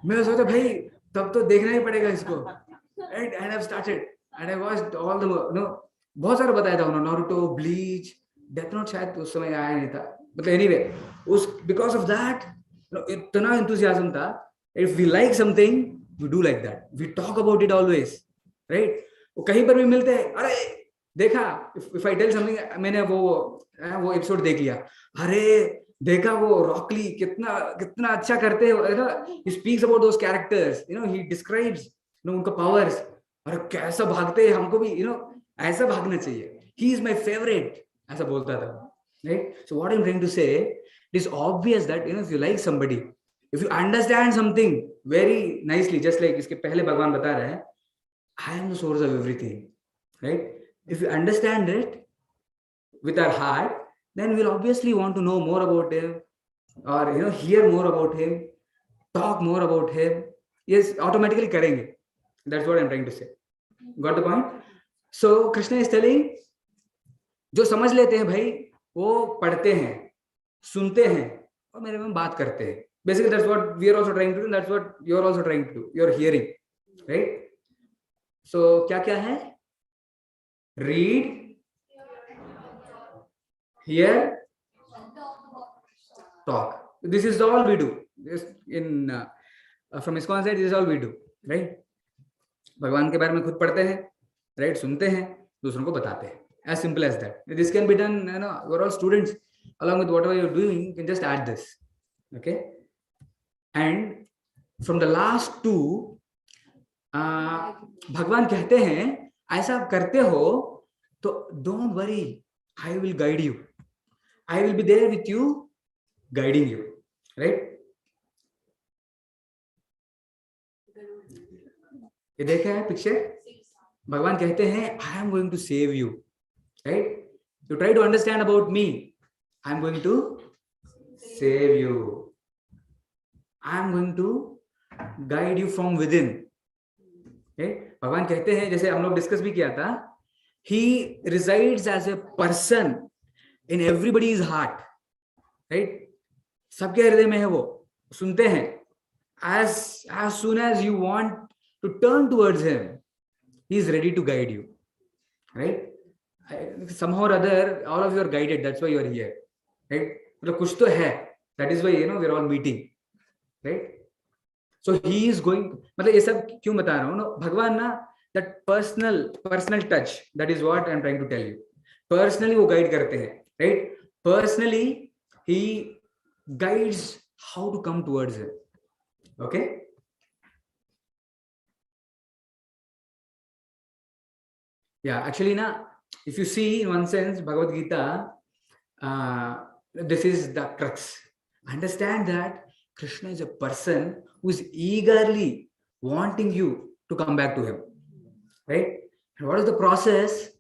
मैं सोचा भाई तब तो देखना ही पड़ेगा इसको, right? And I have started and I watched all the, बहुत सारा बताया था उन्होंने, नारुतो, ब्लीच, डेथ नोट शायद उस समय आया नहीं था, मतलब anyway, उस because of that, इतना enthusiasm था. If we like something, we do like that. We talk about it always, right? वो कहीं पर भी मिलते हैं, अरे देखा, if I tell something, मैंने वो एपिसोड देख लिया, अरे देखा वो रॉकली कितना कितना अच्छा करते हैं ना. He speaks about those characters, he describes उनका powers, अरे कैसा भागते हैं, हमको भी ऐसा भागना चाहिए. He is my favorite, ऐसा बोलता था, right? So what I'm trying to say, it is obvious that if you like somebody, if you understand something very nicely, just like इसके पहले भगवान बता रहे हैं, I am the source of everything, right? If you understand it with our heart, then we'll obviously want to know more about him, or hear more about him, talk more about him. Yes, automatically करेंगे. That's what I'm trying to say. Got the point? So Krishna is telling, जो समझ लेते हैं भाई, वो पढ़ते हैं, सुनते हैं और मेरे में बात करते हैं. Basically, that's what we are also trying to do, and that's what you are also trying to do. You are hearing, right? So क्या क्या है? Read, hear, talk. This is all we do. This from ISKCON side, this is all we do, right? भगवान के बारे में खुद पढ़ते हैं, right? सुनते हैं, दूसरों को बताते हैं. As simple as that. This can be done. We're all students. Along with whatever you're doing, you can just add this. Okay. And from the last two, भगवान कहते हैं, ऐसा आप करते हो तो don't worry, I will guide you. I will be there with you, guiding you. Right? ये देखा है पिक्चर? भगवान कहते हैं, I am going to save you. Right? You try to understand about me. I am going to save you. I am going to guide you from within. Okay? भगवान कहते हैं, जैसे हम लोग डिस्कस भी किया था, He resides as a person in everybody's heart. Right? सबके हृदय में है वो. सुनते हैं. As soon as you want to turn towards him, he is ready to guide you. Right? Somehow or other, all of you are guided. That's why you are here. Right? मतलब कुछ तो है. That is why we're all meeting. Right? So he is going. मतलब ये सब क्यों बता रहा हूँ ना? भगवान ना, that personal touch. That is what I am trying to tell you. Personally वो guide करते हैं. Right? Personally he guides how to come towards him. Okay? Yeah, actually na, if you see in one sense Bhagavad Gita, this is the crux. Understand that Krishna is a person who is eagerly wanting you to come back to him. Right? And what is the process?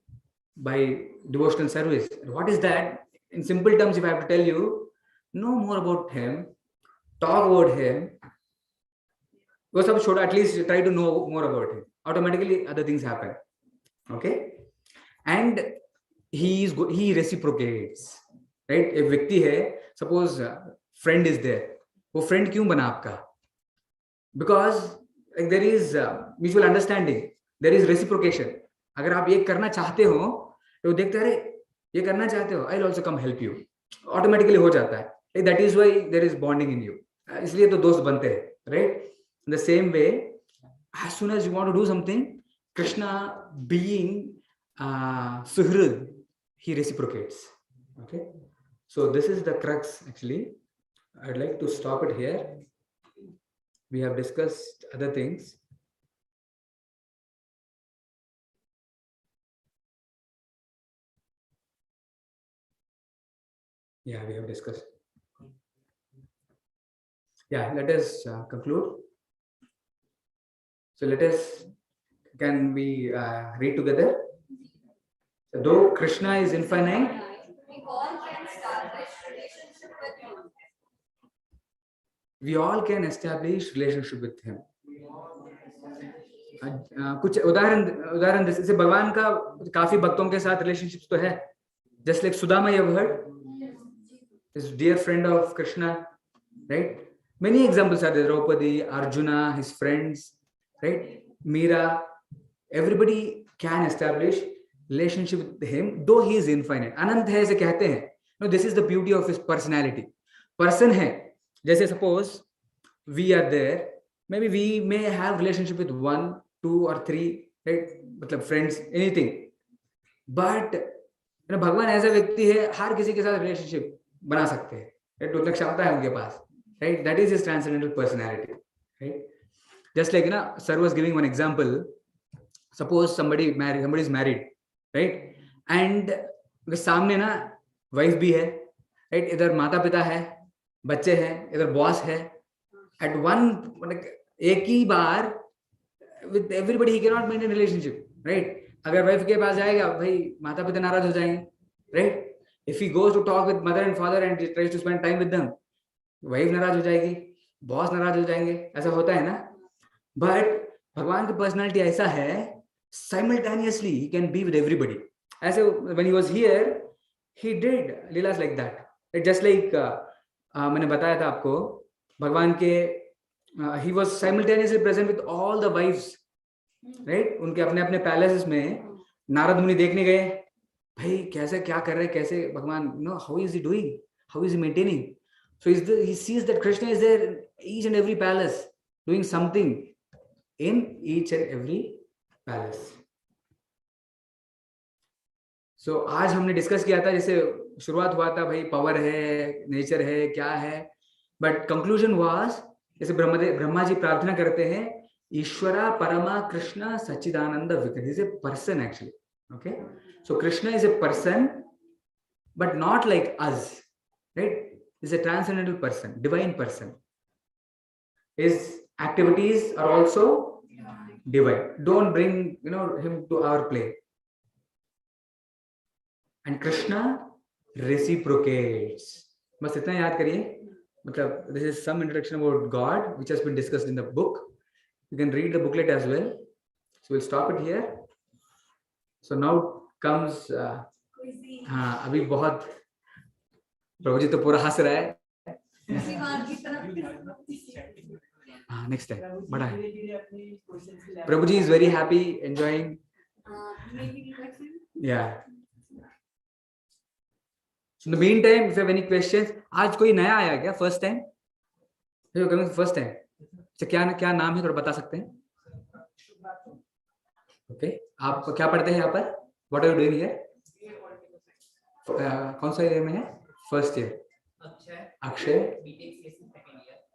By devotional service. And what is that? In simple terms, if I have to tell you, know more about him, talk about him, at least try to know more about him. Automatically other things happen. Okay? And he reciprocates. Right? एक व्यक्ति है, suppose friend is there. वो friend क्यों बना आपका? Because like, there is mutual understanding. There is reciprocation. अगर आप ये करना चाहते हो, तो देखते हैं, ये करना चाहते हो, I'll also come help you. Automatically हो जाता है. Like, that is why there is bonding in you. इसलिए तो दोस्त बनते हैं. Right? In the same way, as soon as you want to do something, Krishna being Suhrid, he reciprocates. Okay? So this is the crux actually. I'd like to stop it here. We have discussed other things. Yeah, we have discussed. Yeah, let us conclude. So can we read together? Though Krishna is infinite, We all can establish relationship with him. we all can establish relationship with him. कुछ उदाहरण जैसे भगवान का काफी भक्तों के साथ relationship तो है. Just like Sudama, you have heard, his dear friend of Krishna, right? Many examples are there. Draupadi, Arjuna, his friends, right? Meera, everybody can establish relationship with him, though he is infinite. अनंत है ऐसे कहते हैं, no this is the beauty of his personality. Person है, जैसे suppose we are there, maybe we may have relationship with 1, 2 और 3, right, मतलब friends, anything, but भगवान ऐसा व्यक्ति है, हर किसी के साथ रिलेशनशिप बना सकते हैं, राइट, उतना क्षमता है उनके पास, right. That is his transcendental personality, right. Just like, sir was giving one example. Suppose somebody is married, right? And सामने ना वाइफ भी है, right? इधर माता पिता है, बच्चे हैं, इधर बॉस है. At one, एक ही बार with everybody he cannot maintain relationship, right? अगर वाइफ के पास जाएगा, भाई माता पिता नाराज हो जाएंगे, right? If he goes to talk with mother and father and tries to spend time with them, wife नाराज हो जाएगी, बॉस नाराज हो जाएंगे, ऐसा होता है ना. बट भगवान की पर्सनालिटी ऐसा है, simultaneously he can be with everybody. ऐसे when he was here, he did leelas like that. Just like मैंने बताया था आपको, भगवान के he was simultaneously present with all the wives, right? उनके अपने अपने पैलेसेस में नारद मुनि देखने गए, भाई कैसे क्या कर रहे हैं, कैसे भगवान, how is he doing, how is he maintaining. So he sees that Krishna is there in each and every palace, doing something in each and every palace. So आज हमने डिस्कस किया था, जैसे शुरुआत हुआ था, भाई पावर है, नेचर है, क्या है, बट कंक्लूजन वाज, जैसे ब्रह्मा जी प्रार्थना करते हैं, ईश्वरा परमा कृष्ण सच्चिदानंद विग्रह. Is a person actually, okay. So Krishna is a person, but not like us, right. Is a transcendental person, divine person. His activities are also divine. Don't bring him to our play. And Krishna reciprocates. बस इतना याद करिए. मतलब this is some introduction about God which has been discussed in the book. You can read the booklet as well. So we'll stop it here. So now comes हाँ, अभी बहुत प्रभु जी तो पूरा हंस रहा है. Next time, but Prabhuji is very happy, enjoying. Yeah. So in the meantime, if you have any questions, आज कोई नया आया क्या? First time? You're coming first time. तो क्या नाम है, थोड़ा बता सकते हैं? Okay. आप क्या पढ़ते हैं यहाँ पर? What are you doing here? कौन सा ईयर में है? First year. Akshay.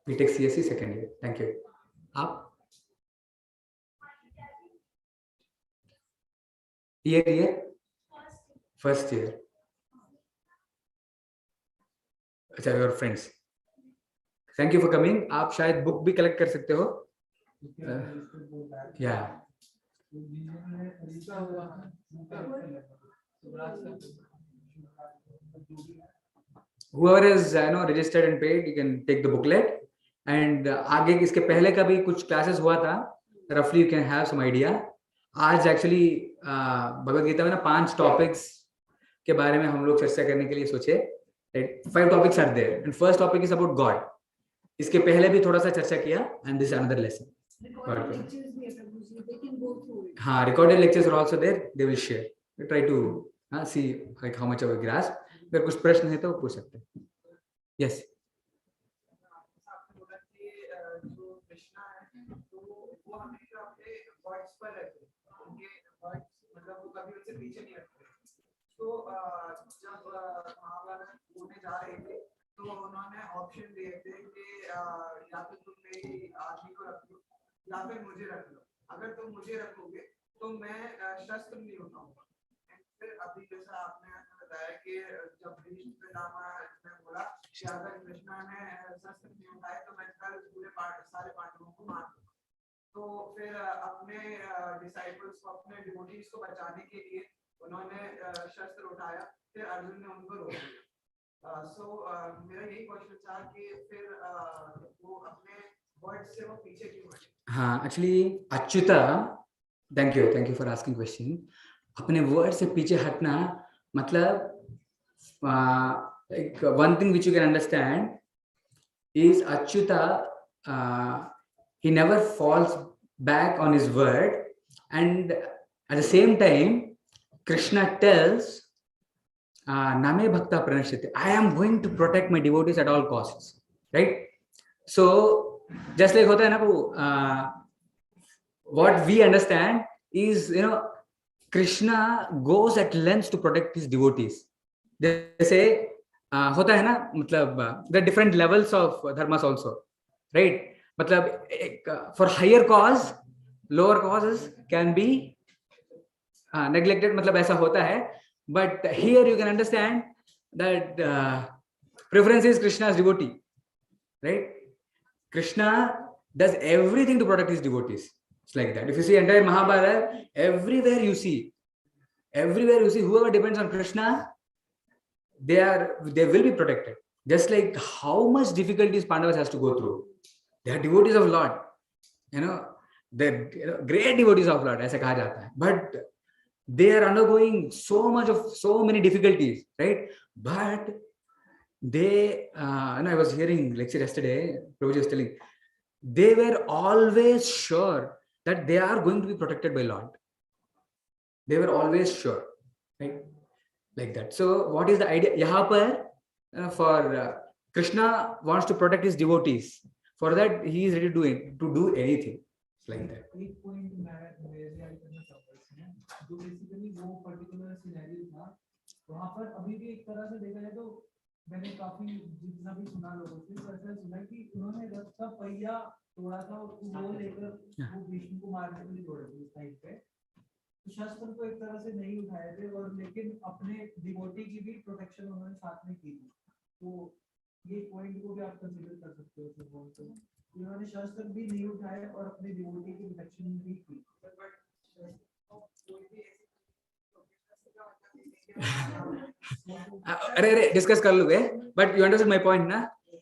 BTech CSC second year. Thank you. आप ईयर फर्स्ट ईयर. अच्छा, your friends, thank you for coming. आप शायद बुक भी कलेक्ट कर सकते हो. या whoever is registered and paid, you can take the booklet. And आगे इसके पहले का भी कुछ क्लासेस हुआ था, रफली you can have some idea. आज एक्चुअली भगवद गीता में ना 5 टॉपिक्स के बारे में हम लोग चर्चा करने के लिए सोचे. 5 topics are there and first topic is about God. इसके पहले भी थोड़ा सा चर्चा किया एंड दिस अनदर लेसन. हाँ, recorded lectures are also there, they will share. We try to see like how much of a grasp. अगर कुछ प्रश्न है तो पूछ सकते हैं. यस. तो जब महाभारत होने जा रहे थे तो उन्होंने ऑप्शन दिए थे कि या तो तुम मेरी आदमी को रख लो या फिर मुझे रख लो. अगर तुम मुझे रखोगे तो मैं शस्त्र नहीं उठाऊंगा. फिर अभी जैसा आपने बताया कि जब भीष्म पितामह ने बोला कि अगर कृष्णा ने शस्त्र नहीं उठाए तो मैं कल पूरे सारे पांडवों को मार दूंगा. तो फिर अपने डिसाइपल्स को, अपने डिवोटीज को बचाने के लिए उन्होंने शस्त्र उठाया, फिर अर्जुन ने उनको रोक दिया. सो मेरा यही क्वेश्चन था कि फिर वो अपने वर्ड से वो पीछे क्यों हटे? हाँ, actually Achyuta, thank you for asking question. अपने वर्ड से पीछे हटना मतलब one thing which you can understand is Achyuta, he never falls back on his word, and at the same time Krishna tells name bhakta pranashyate. I am going to protect my devotees at all costs, right? So just like hota hai na wo, what we understand is, you know, Krishna goes at lengths to protect his devotees. जैसे होता है ना, मतलब the different levels of dharmas also, right? मतलब for higher cause, lower causes can be neglected, मतलब ऐसा होता है. But here you can understand that preference is Krishna's devotee, right? Krishna does everything to protect his devotees. It's like that. If you see entire Mahabharata, everywhere you see whoever depends on Krishna, they will be protected. Just like how much difficulties Pandavas has to go through. They are devotees of Lord, you know, they're great devotees of Lord, ऐसा कहा जाता है. But they are undergoing so many difficulties, right? But they, and I was hearing lecture yesterday, Prabhuji was telling, they were always sure that they are going to be protected by Lord. They were always sure, right? Like that. So what is the idea? Yahan par, for Krishna wants to protect his devotees. For that, he is ready to do anything. It's like that. एक point मैं add करना चाहता हूँ इसमें, जो basically वो particular scenario था, वहाँ पर अभी भी एक तरह से देखा जाए तो मैंने काफी जितना भी सुना लोगों से, तो ऐसा सुना कि उन्होंने रथ का पहिया तोड़ा था और वो लेकर वो भीष्म को मारने के लिए तोड़े थे उस टाइम पे. तो शस्त्र तो एक तरह से नहीं उठाए थे, और लेकिन अपने डिवोटी की भी प्रोटेक्शन उन्होंने साथ में की थी. तो ये पॉइंट को भी आप कंसीडर कर सकते हो इस पॉइंट को. उन्होंने शस्त्र भी नहीं उठाए और अपने डिवोटी की प्रोटेक्शन भी की. अरे डिस्कस कर लोगे, but you understand my point ना?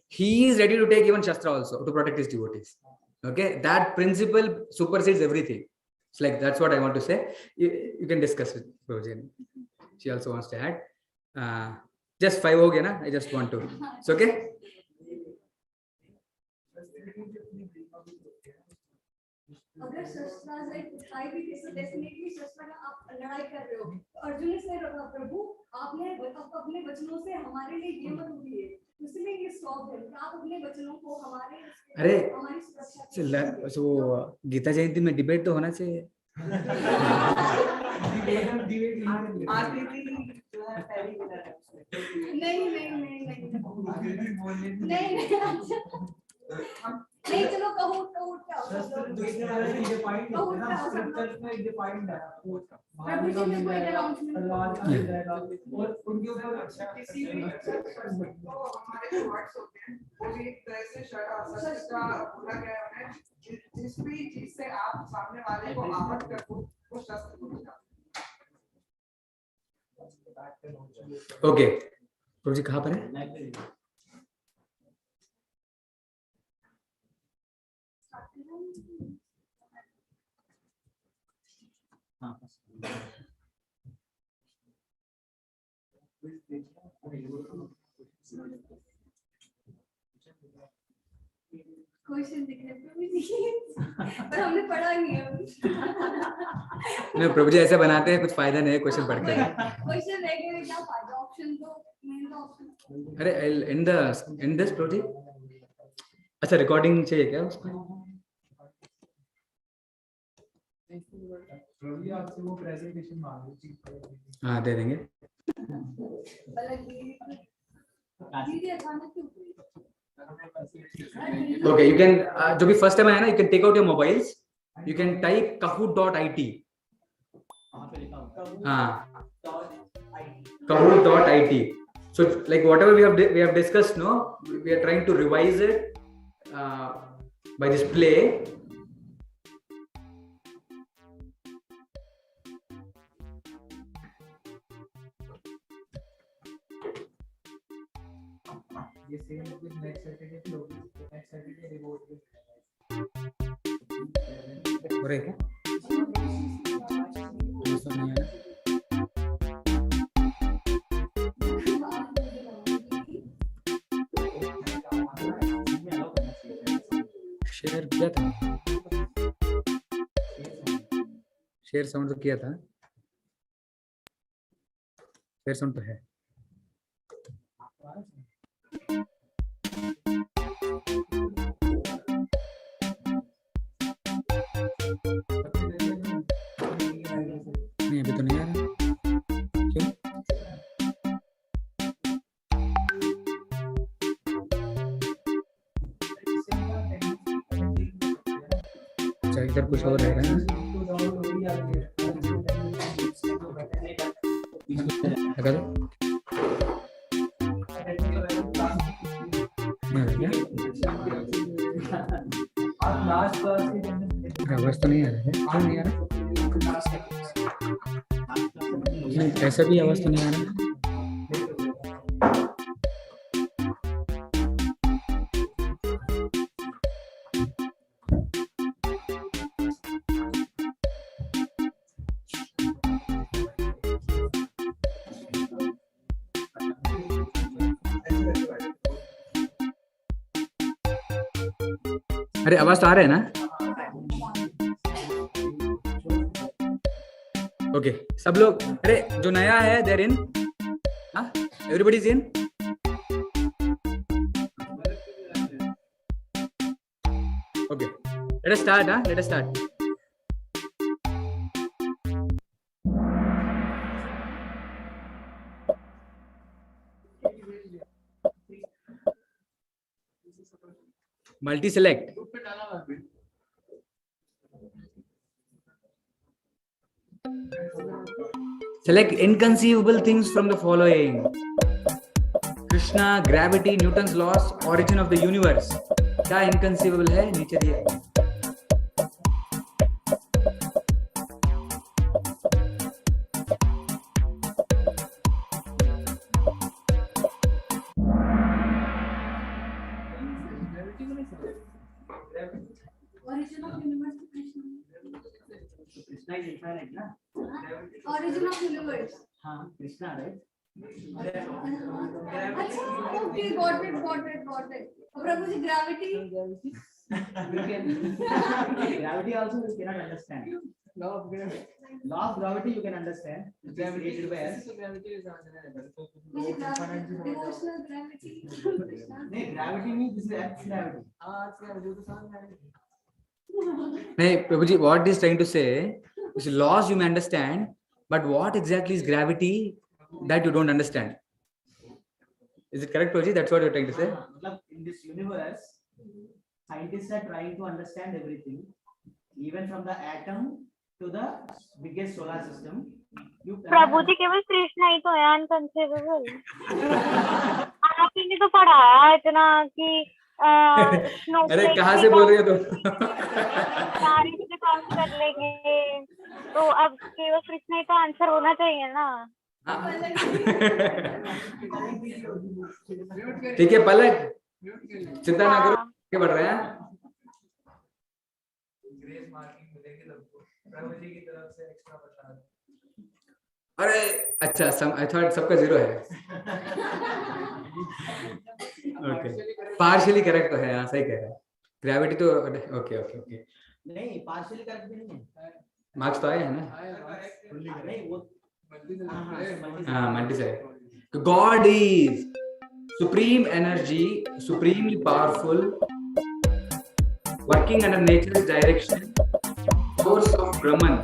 He is ready to take even shastra also to protect his devotees. Okay, that principle supersedes everything. It's like, that's what I want to say. You can discuss with Prabhuji. She also wants to add. Just 5 हो गया ना? I just want to. It's okay. अगर शस्त्र उठाई भी थी, तो definitely शस्त्र का आप लड़ाई कर रहे हो. अर्जुन से प्रभु आपने अपने वचनों से हमारे लिए ये मत बोलिए, इसलिए ये स्टॉप है. आप अपने वचनों को हमारे हमारी सुरक्षा. So गीता जयंती में डिबेट तो होना चाहिए. नहीं चलो कहो क्या जिस भी चीज से आप सामने वाले को आहत कर दो, वो शस्त्र बोलता है. ओके, प्रभुजी कहाँ पर है? क्वेश्चन दिख रहे पर हमने पढ़ा नहीं है. नहीं, प्रभुजी ऐसे बनाते हैं, कुछ फायदा नहीं है क्वेश्चन पढ़ के. क्वेश्चन रह गए, क्या फायदा? ऑप्शन दो, मेन ऑप्शन. अरे इन दिस प्रभुजी, अच्छा रिकॉर्डिंग चाहिए क्या उसको? आपसे वो प्रेजेंटेशन मांग रही थी. हाँ दे देंगे. दीदी अचानक क्यों? Okay, you can जो भी first time आया ना, you can take out your mobiles, you can type kahoot.it. Kahoot.it. So like whatever we have discussed, no, we are trying to revise it by this play. ये same with next Saturday की होगी. Next Saturday reward भी हो रहा है क्या? Share किया था, शेयर साउंड तो किया था, शेयर साउंड तो है. नहीं अभी तो नहीं आ रहा, क्यों? अच्छा इधर कुछ और रह रहा है ना, लगा दो। नहीं रह गया, आवाज तो नहीं आ रहा है, क्यों नहीं आ रहा? नहीं ऐसा भी आवाज तो नहीं आ रहा। अरे आवाज तो आ रहा है ना? ओके सब लोग, अरे जो नया है there in, everybody is in. Okay let us start, let us start. Multi select, select inconceivable things from the following: Krishna, gravity, Newton's laws, origin of the universe. क्या inconceivable है नीचे दिया? Origin of universe to Krishna. Krishna is infinite, na? Origin of universe. हाँ, Krishna, right? अच्छा, okay, got it. Prabhu ji, gravity. Gravity also you cannot understand. Law of gravity you can understand. Created by us. Emotional gravity. नहीं, gravity means this is Earth's gravity. नहीं प्रभु जी, what is trying to say is laws you may understand, but what exactly is gravity that you don't understand? Is it correct, Prabhu ji? That's what you're trying to say? मतलब in this universe, scientists are trying to understand everything, even from the atom to the biggest solar system. प्रभु जी केवल कृष्णा ही तो है अनकंसेबल। आपने तो पढ़ाया इतना कि अरे कहाँ से बोल रही हो तुम? सारी चीजें काउंट कर लेंगे, तो अब केवल कृष्णा ही तो आंसर होना चाहिए ना। ठीक है पलक, चिंता ना करो, आगे बढ़ रहे हैं। ग्रेस मार्किंग मिलेगी सबको, प्रभु जी की तरफ से एक्स्ट्रा बता दो। अरे अच्छा, आई थॉट सबका जीरो है। ओके पार्शियली करेक्ट तो है, हाँ सही कह रहे हैं। ग्रेविटी तो ओके नहीं, पार्शियली करेक्ट भी नहीं है। मार्क्स तो आए हैं ना? नहीं, वो हाँ multi select. God is supreme energy, supremely powerful, working under nature's direction, source of Brahman.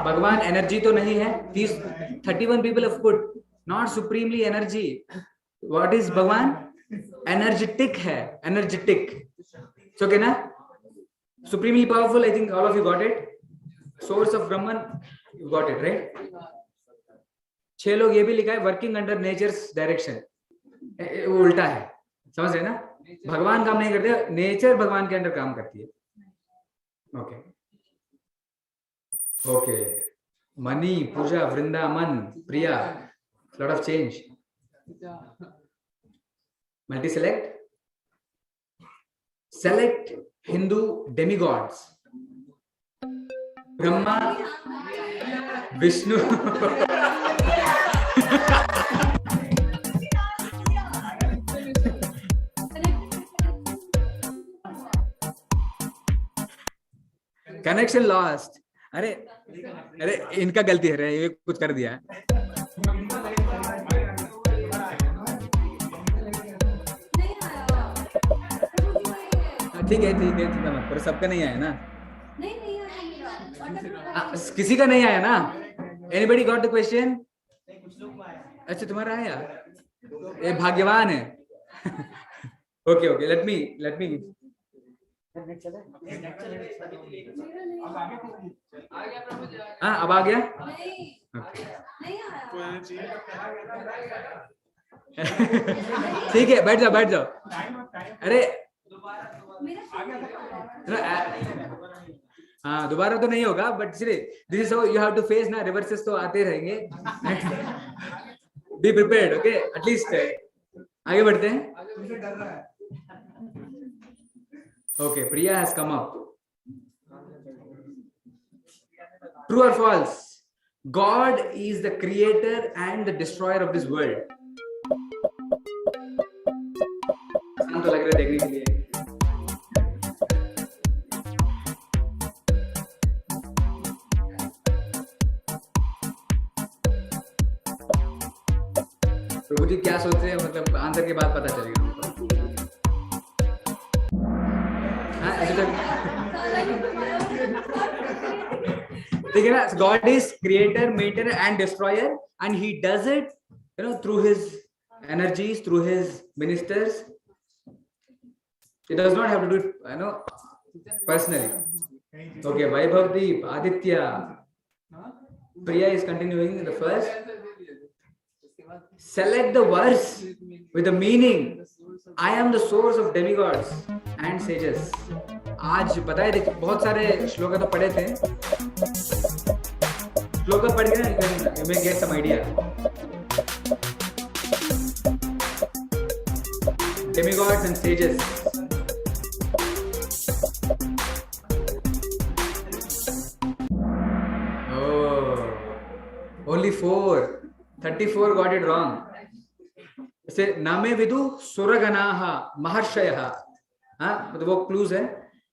भगवान एनर्जी तो नहीं है। 31 people have put not supremely energy. What is भगवान? Energetic है, energetic. So okay ना? Supremely powerful, I think all of you got it. Source of Brahman, you got it, right? 6 लोग ये भी लिखा है working under nature's direction. वो उल्टा है, समझ रहे ना? भगवान काम नहीं करते, नेचर भगवान के अंदर काम करती है। Okay okay Mani, Pooja, Vrindavan, Priya, lot of change. Multi select. Select Hindu demigods. Brahma, Vishnu. Connection lost. अरे अरे इनका गलती है रे, ये कुछ कर दिया है। नहीं आया प्रभु जी नहीं है। ठीक है चिंता मत करो, सबका नहीं आया ना। नहीं आया मेरा अटक किसी का नहीं आया ना। Anybody got the question? कुछ लोग को आया। अच्छा तुम्हारा आया, ये भाग्यवान है। ओके ओके लेट मी हाँ अब आ गया। नहीं आया ठीक है बैठ जाओ। अरे मेरा हाँ दोबारा तो नहीं होगा, but this is how you have to face ना। रिवर्सेस तो आते रहेंगे। Be prepared, okay at least. आगे बढ़ते हैं। Okay Priya has come up. True और false? God is the creator and the destroyer of this world. तो लग रहा है देखने के लिए। प्रभु जी क्या सोच रहे हैं, मतलब आंसर के बाद पता चलेगा हमको। हाँ ऐसे तो ठीक है ना। God is creator, maintainer and destroyer, and he does it, you know, through his energies, through his ministers. He does not have to do it, you know, personally. Okay, Vaibhav Deep, Aditya, Priya is continuing the first. Select the verse with the meaning. I am the source of demigods and sages. आज पता है देखो बहुत सारे श्लोक तो पढ़े थे। श्लोक पढ़ के ना you may get some idea. Demigods and sages. Oh, only 4. 34 got it wrong. जैसे नामे विदु सुरगणाः महर्षयः, हाँ मतलब वो क्लूज है।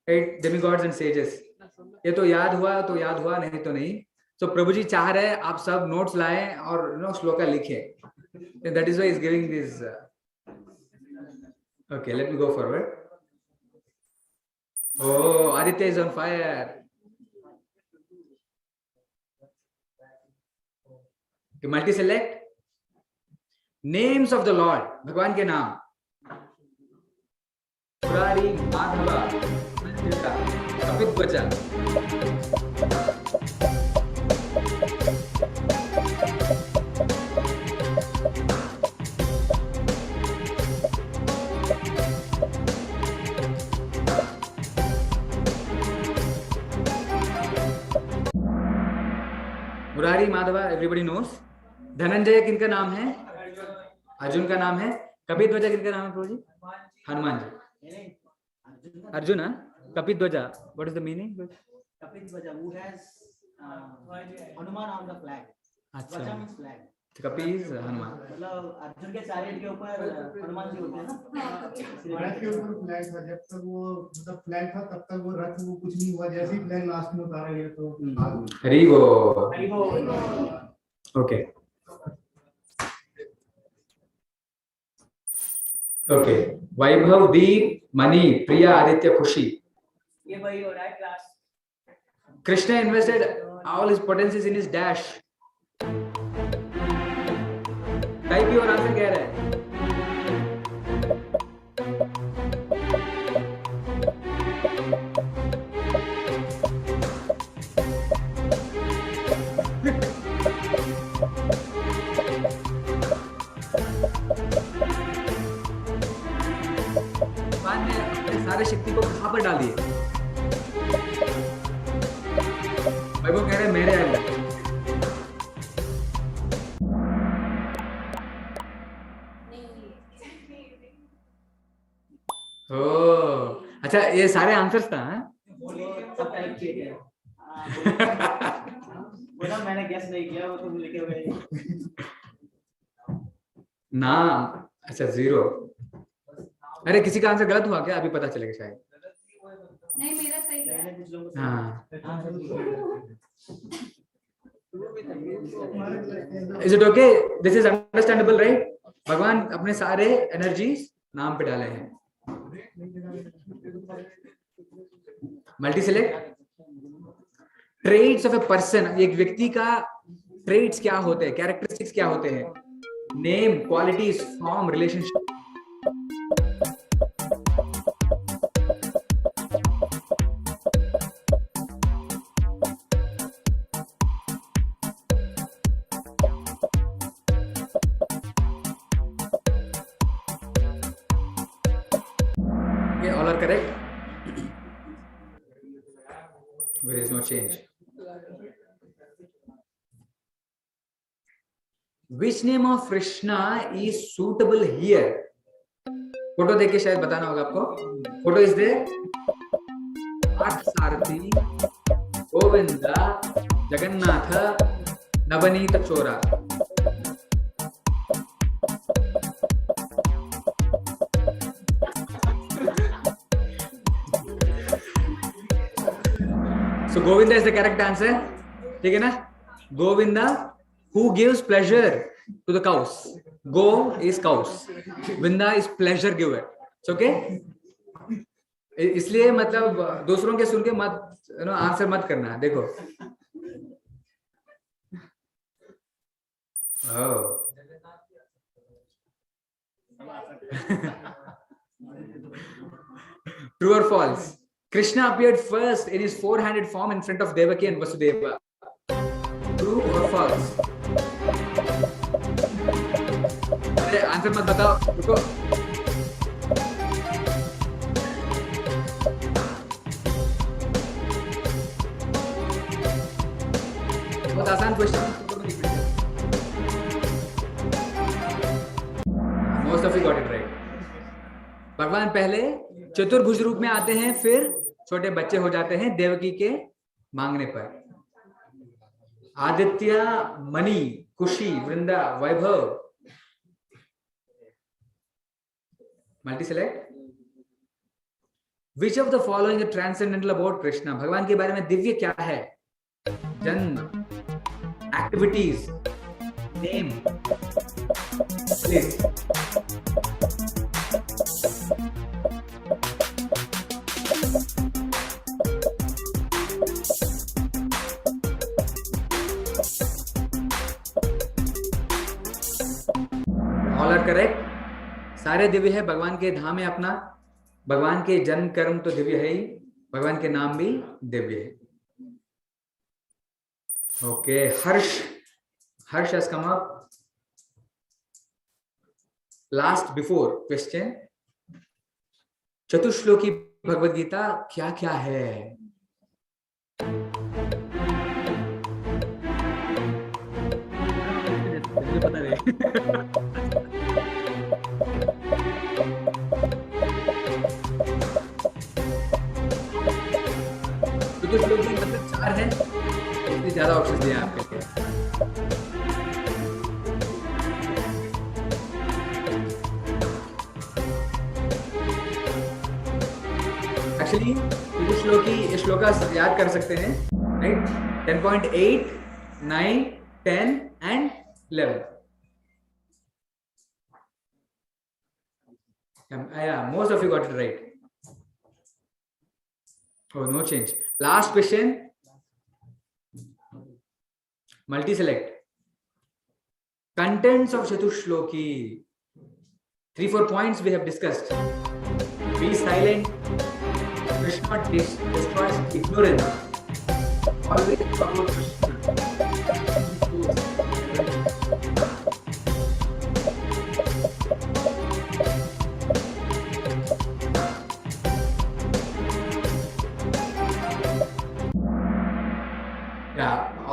8 demigods and sages. ये तो याद हुआ नहीं तो नहीं। तो प्रभु जी चाह रहे हैं आप सब नोट्स लाएं और श्लोका लिखें। That is why he is giving this. Okay, let me go forward. Oh, Aditya is on fire. Okay, multi-select. Names of the Lord. भगवान के नाम। मुरारी, माधवा, कपिध्वज। Murari Madhava everybody knows. धनंजय किनका नाम है? अर्जुन का नाम है। कपिध्वज किनका नाम है प्रभु जी? Hanuman ji. Arjun, Kapidhwaja, what is the meaning? Kapidhwaja, who has Hanuman on the flag. अच्छा, Dhwaja means flag. कपि इज हनुमान। मतलब अर्जुन के चैरियट के ऊपर हनुमान जी होते हैं ना। रथ के ऊपर फ्लैग था, जब तक वो मतलब फ्लैग था तब तक वो रथ वो कुछ नहीं हुआ, जैसे ही फ्लैग लास्ट में उतारा गया तो हरि बोल। Okay okay, Vaibhav, Deep, Mani, Priya, Aditya, Khushi. ये वही हो रहा है class. Krishna invested all his potencies in his dash. Type ही और आंसर कह रहा है। भगवान ने अपने सारे शक्ति को कहां पर डाल दिए? भाई वो कह रहे हैं मेरे अंदर। ओह अच्छा, ये सारे आंसर्स था। सब टाइप किए गए। बोला मैंने गेस नहीं किया, वो तुम लिखे हुए ना। अच्छा 0। अरे किसी का आंसर गलत हुआ क्या? अभी पता चलेगा शायद। नहीं मेरा सही है। हाँ, is it okay? This is understandable right? भगवान अपने सारे एनर्जीज नाम पे डाले हैं। Multi select traits of a person, एक व्यक्ति का ट्रेड्स क्या होते हैं, कैरेक्टरिस्टिक्स क्या होते हैं? Name, qualities, form, relationship. All are correct. There is no change. Which name of Krishna is suitable here? Photo देख के शायद बताना होगा आपको। Photo is there. Parthasarathi, Govinda, Jagannath, Navneet Chora. So Govinda is the correct answer. ठीक है ना? Govinda, who gives pleasure to the cows? Go is cows. Vinda is pleasure giver. It's okay? इसलिए मतलब दूसरों के सुन के मत आंसर मत करना। देखो, True or false? Krishna appeared first in his four-handed form in front of Devaki and Vasudeva. True or false? अरे आंसर मत बताओ, रुको। बहुत आसान question. Most of you got it right. भगवान पहले चतुर्भुज रूप में आते हैं, फिर छोटे बच्चे हो जाते हैं देवकी के मांगने पर। Aditya, Mani, Khushi, Vrinda, Vaibhav. Multi select. Which of the following is transcendental about Krishna? भगवान के बारे में दिव्य क्या है? जन्म, activities, name, place. All are correct. सारे दिव्य है। भगवान के धाम है अपना, भगवान के जन्म कर्म तो दिव्य है ही, भगवान के नाम भी दिव्य है। Okay, Harsh has come up. Last before question, चतुश्लोकी भगवद गीता क्या क्या है? पता नहीं। चतुश्लोकी मतलब 4 है, इसलिए ज्यादा ऑप्शन दिए आपके लिए। एक्चुअली चतुश्लोकी श्लोका याद कर सकते हैं, right? 10.8, 9, 10 and 11. Yeah, most of you got it right. Oh, no change. Last question. Multi-select. Contents of Chatushloki. 3-4 points we have discussed. Be silent. Krishna destroys ignorance. Always follow Krishna.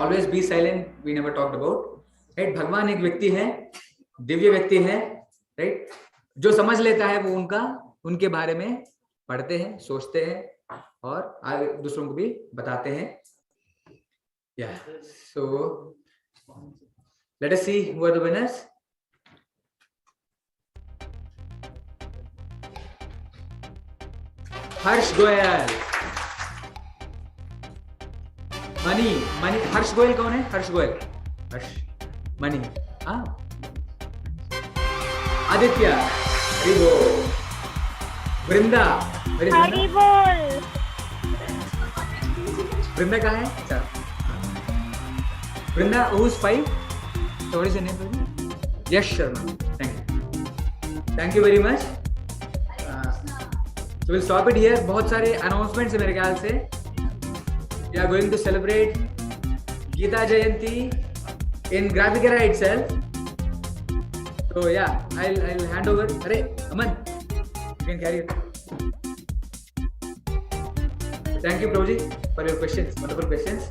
Always be silent. We never talked about. Right? भगवान एक व्यक्ति है, दिव्य व्यक्ति है, right? जो समझ लेता है वो उनके बारे में पढ़ते हैं, सोचते हैं और आगे दूसरों को भी बताते हैं। Yeah. So let us see who are the winners. Harsh Goyal. Mani Mani Harsh Goyal कौन है? हर्ष गोयल, हर्ष मनी, हाँ आदित्य, हरी बोल, वृंदा, मेरी हरी बोल। वृंदा कहाँ है? अच्छा वृंदा who's 5? So what is your name, baby? Yash Sharma. Thank you very much. So we'll stop it here. बहुत सारे announcements है मेरे ख्याल से. We are going to celebrate Geeta Jayanti in Graphicera itself. So yeah, I'll hand over. अरे अमन, you can carry it. Thank you, Prabhuji, for your questions, wonderful questions.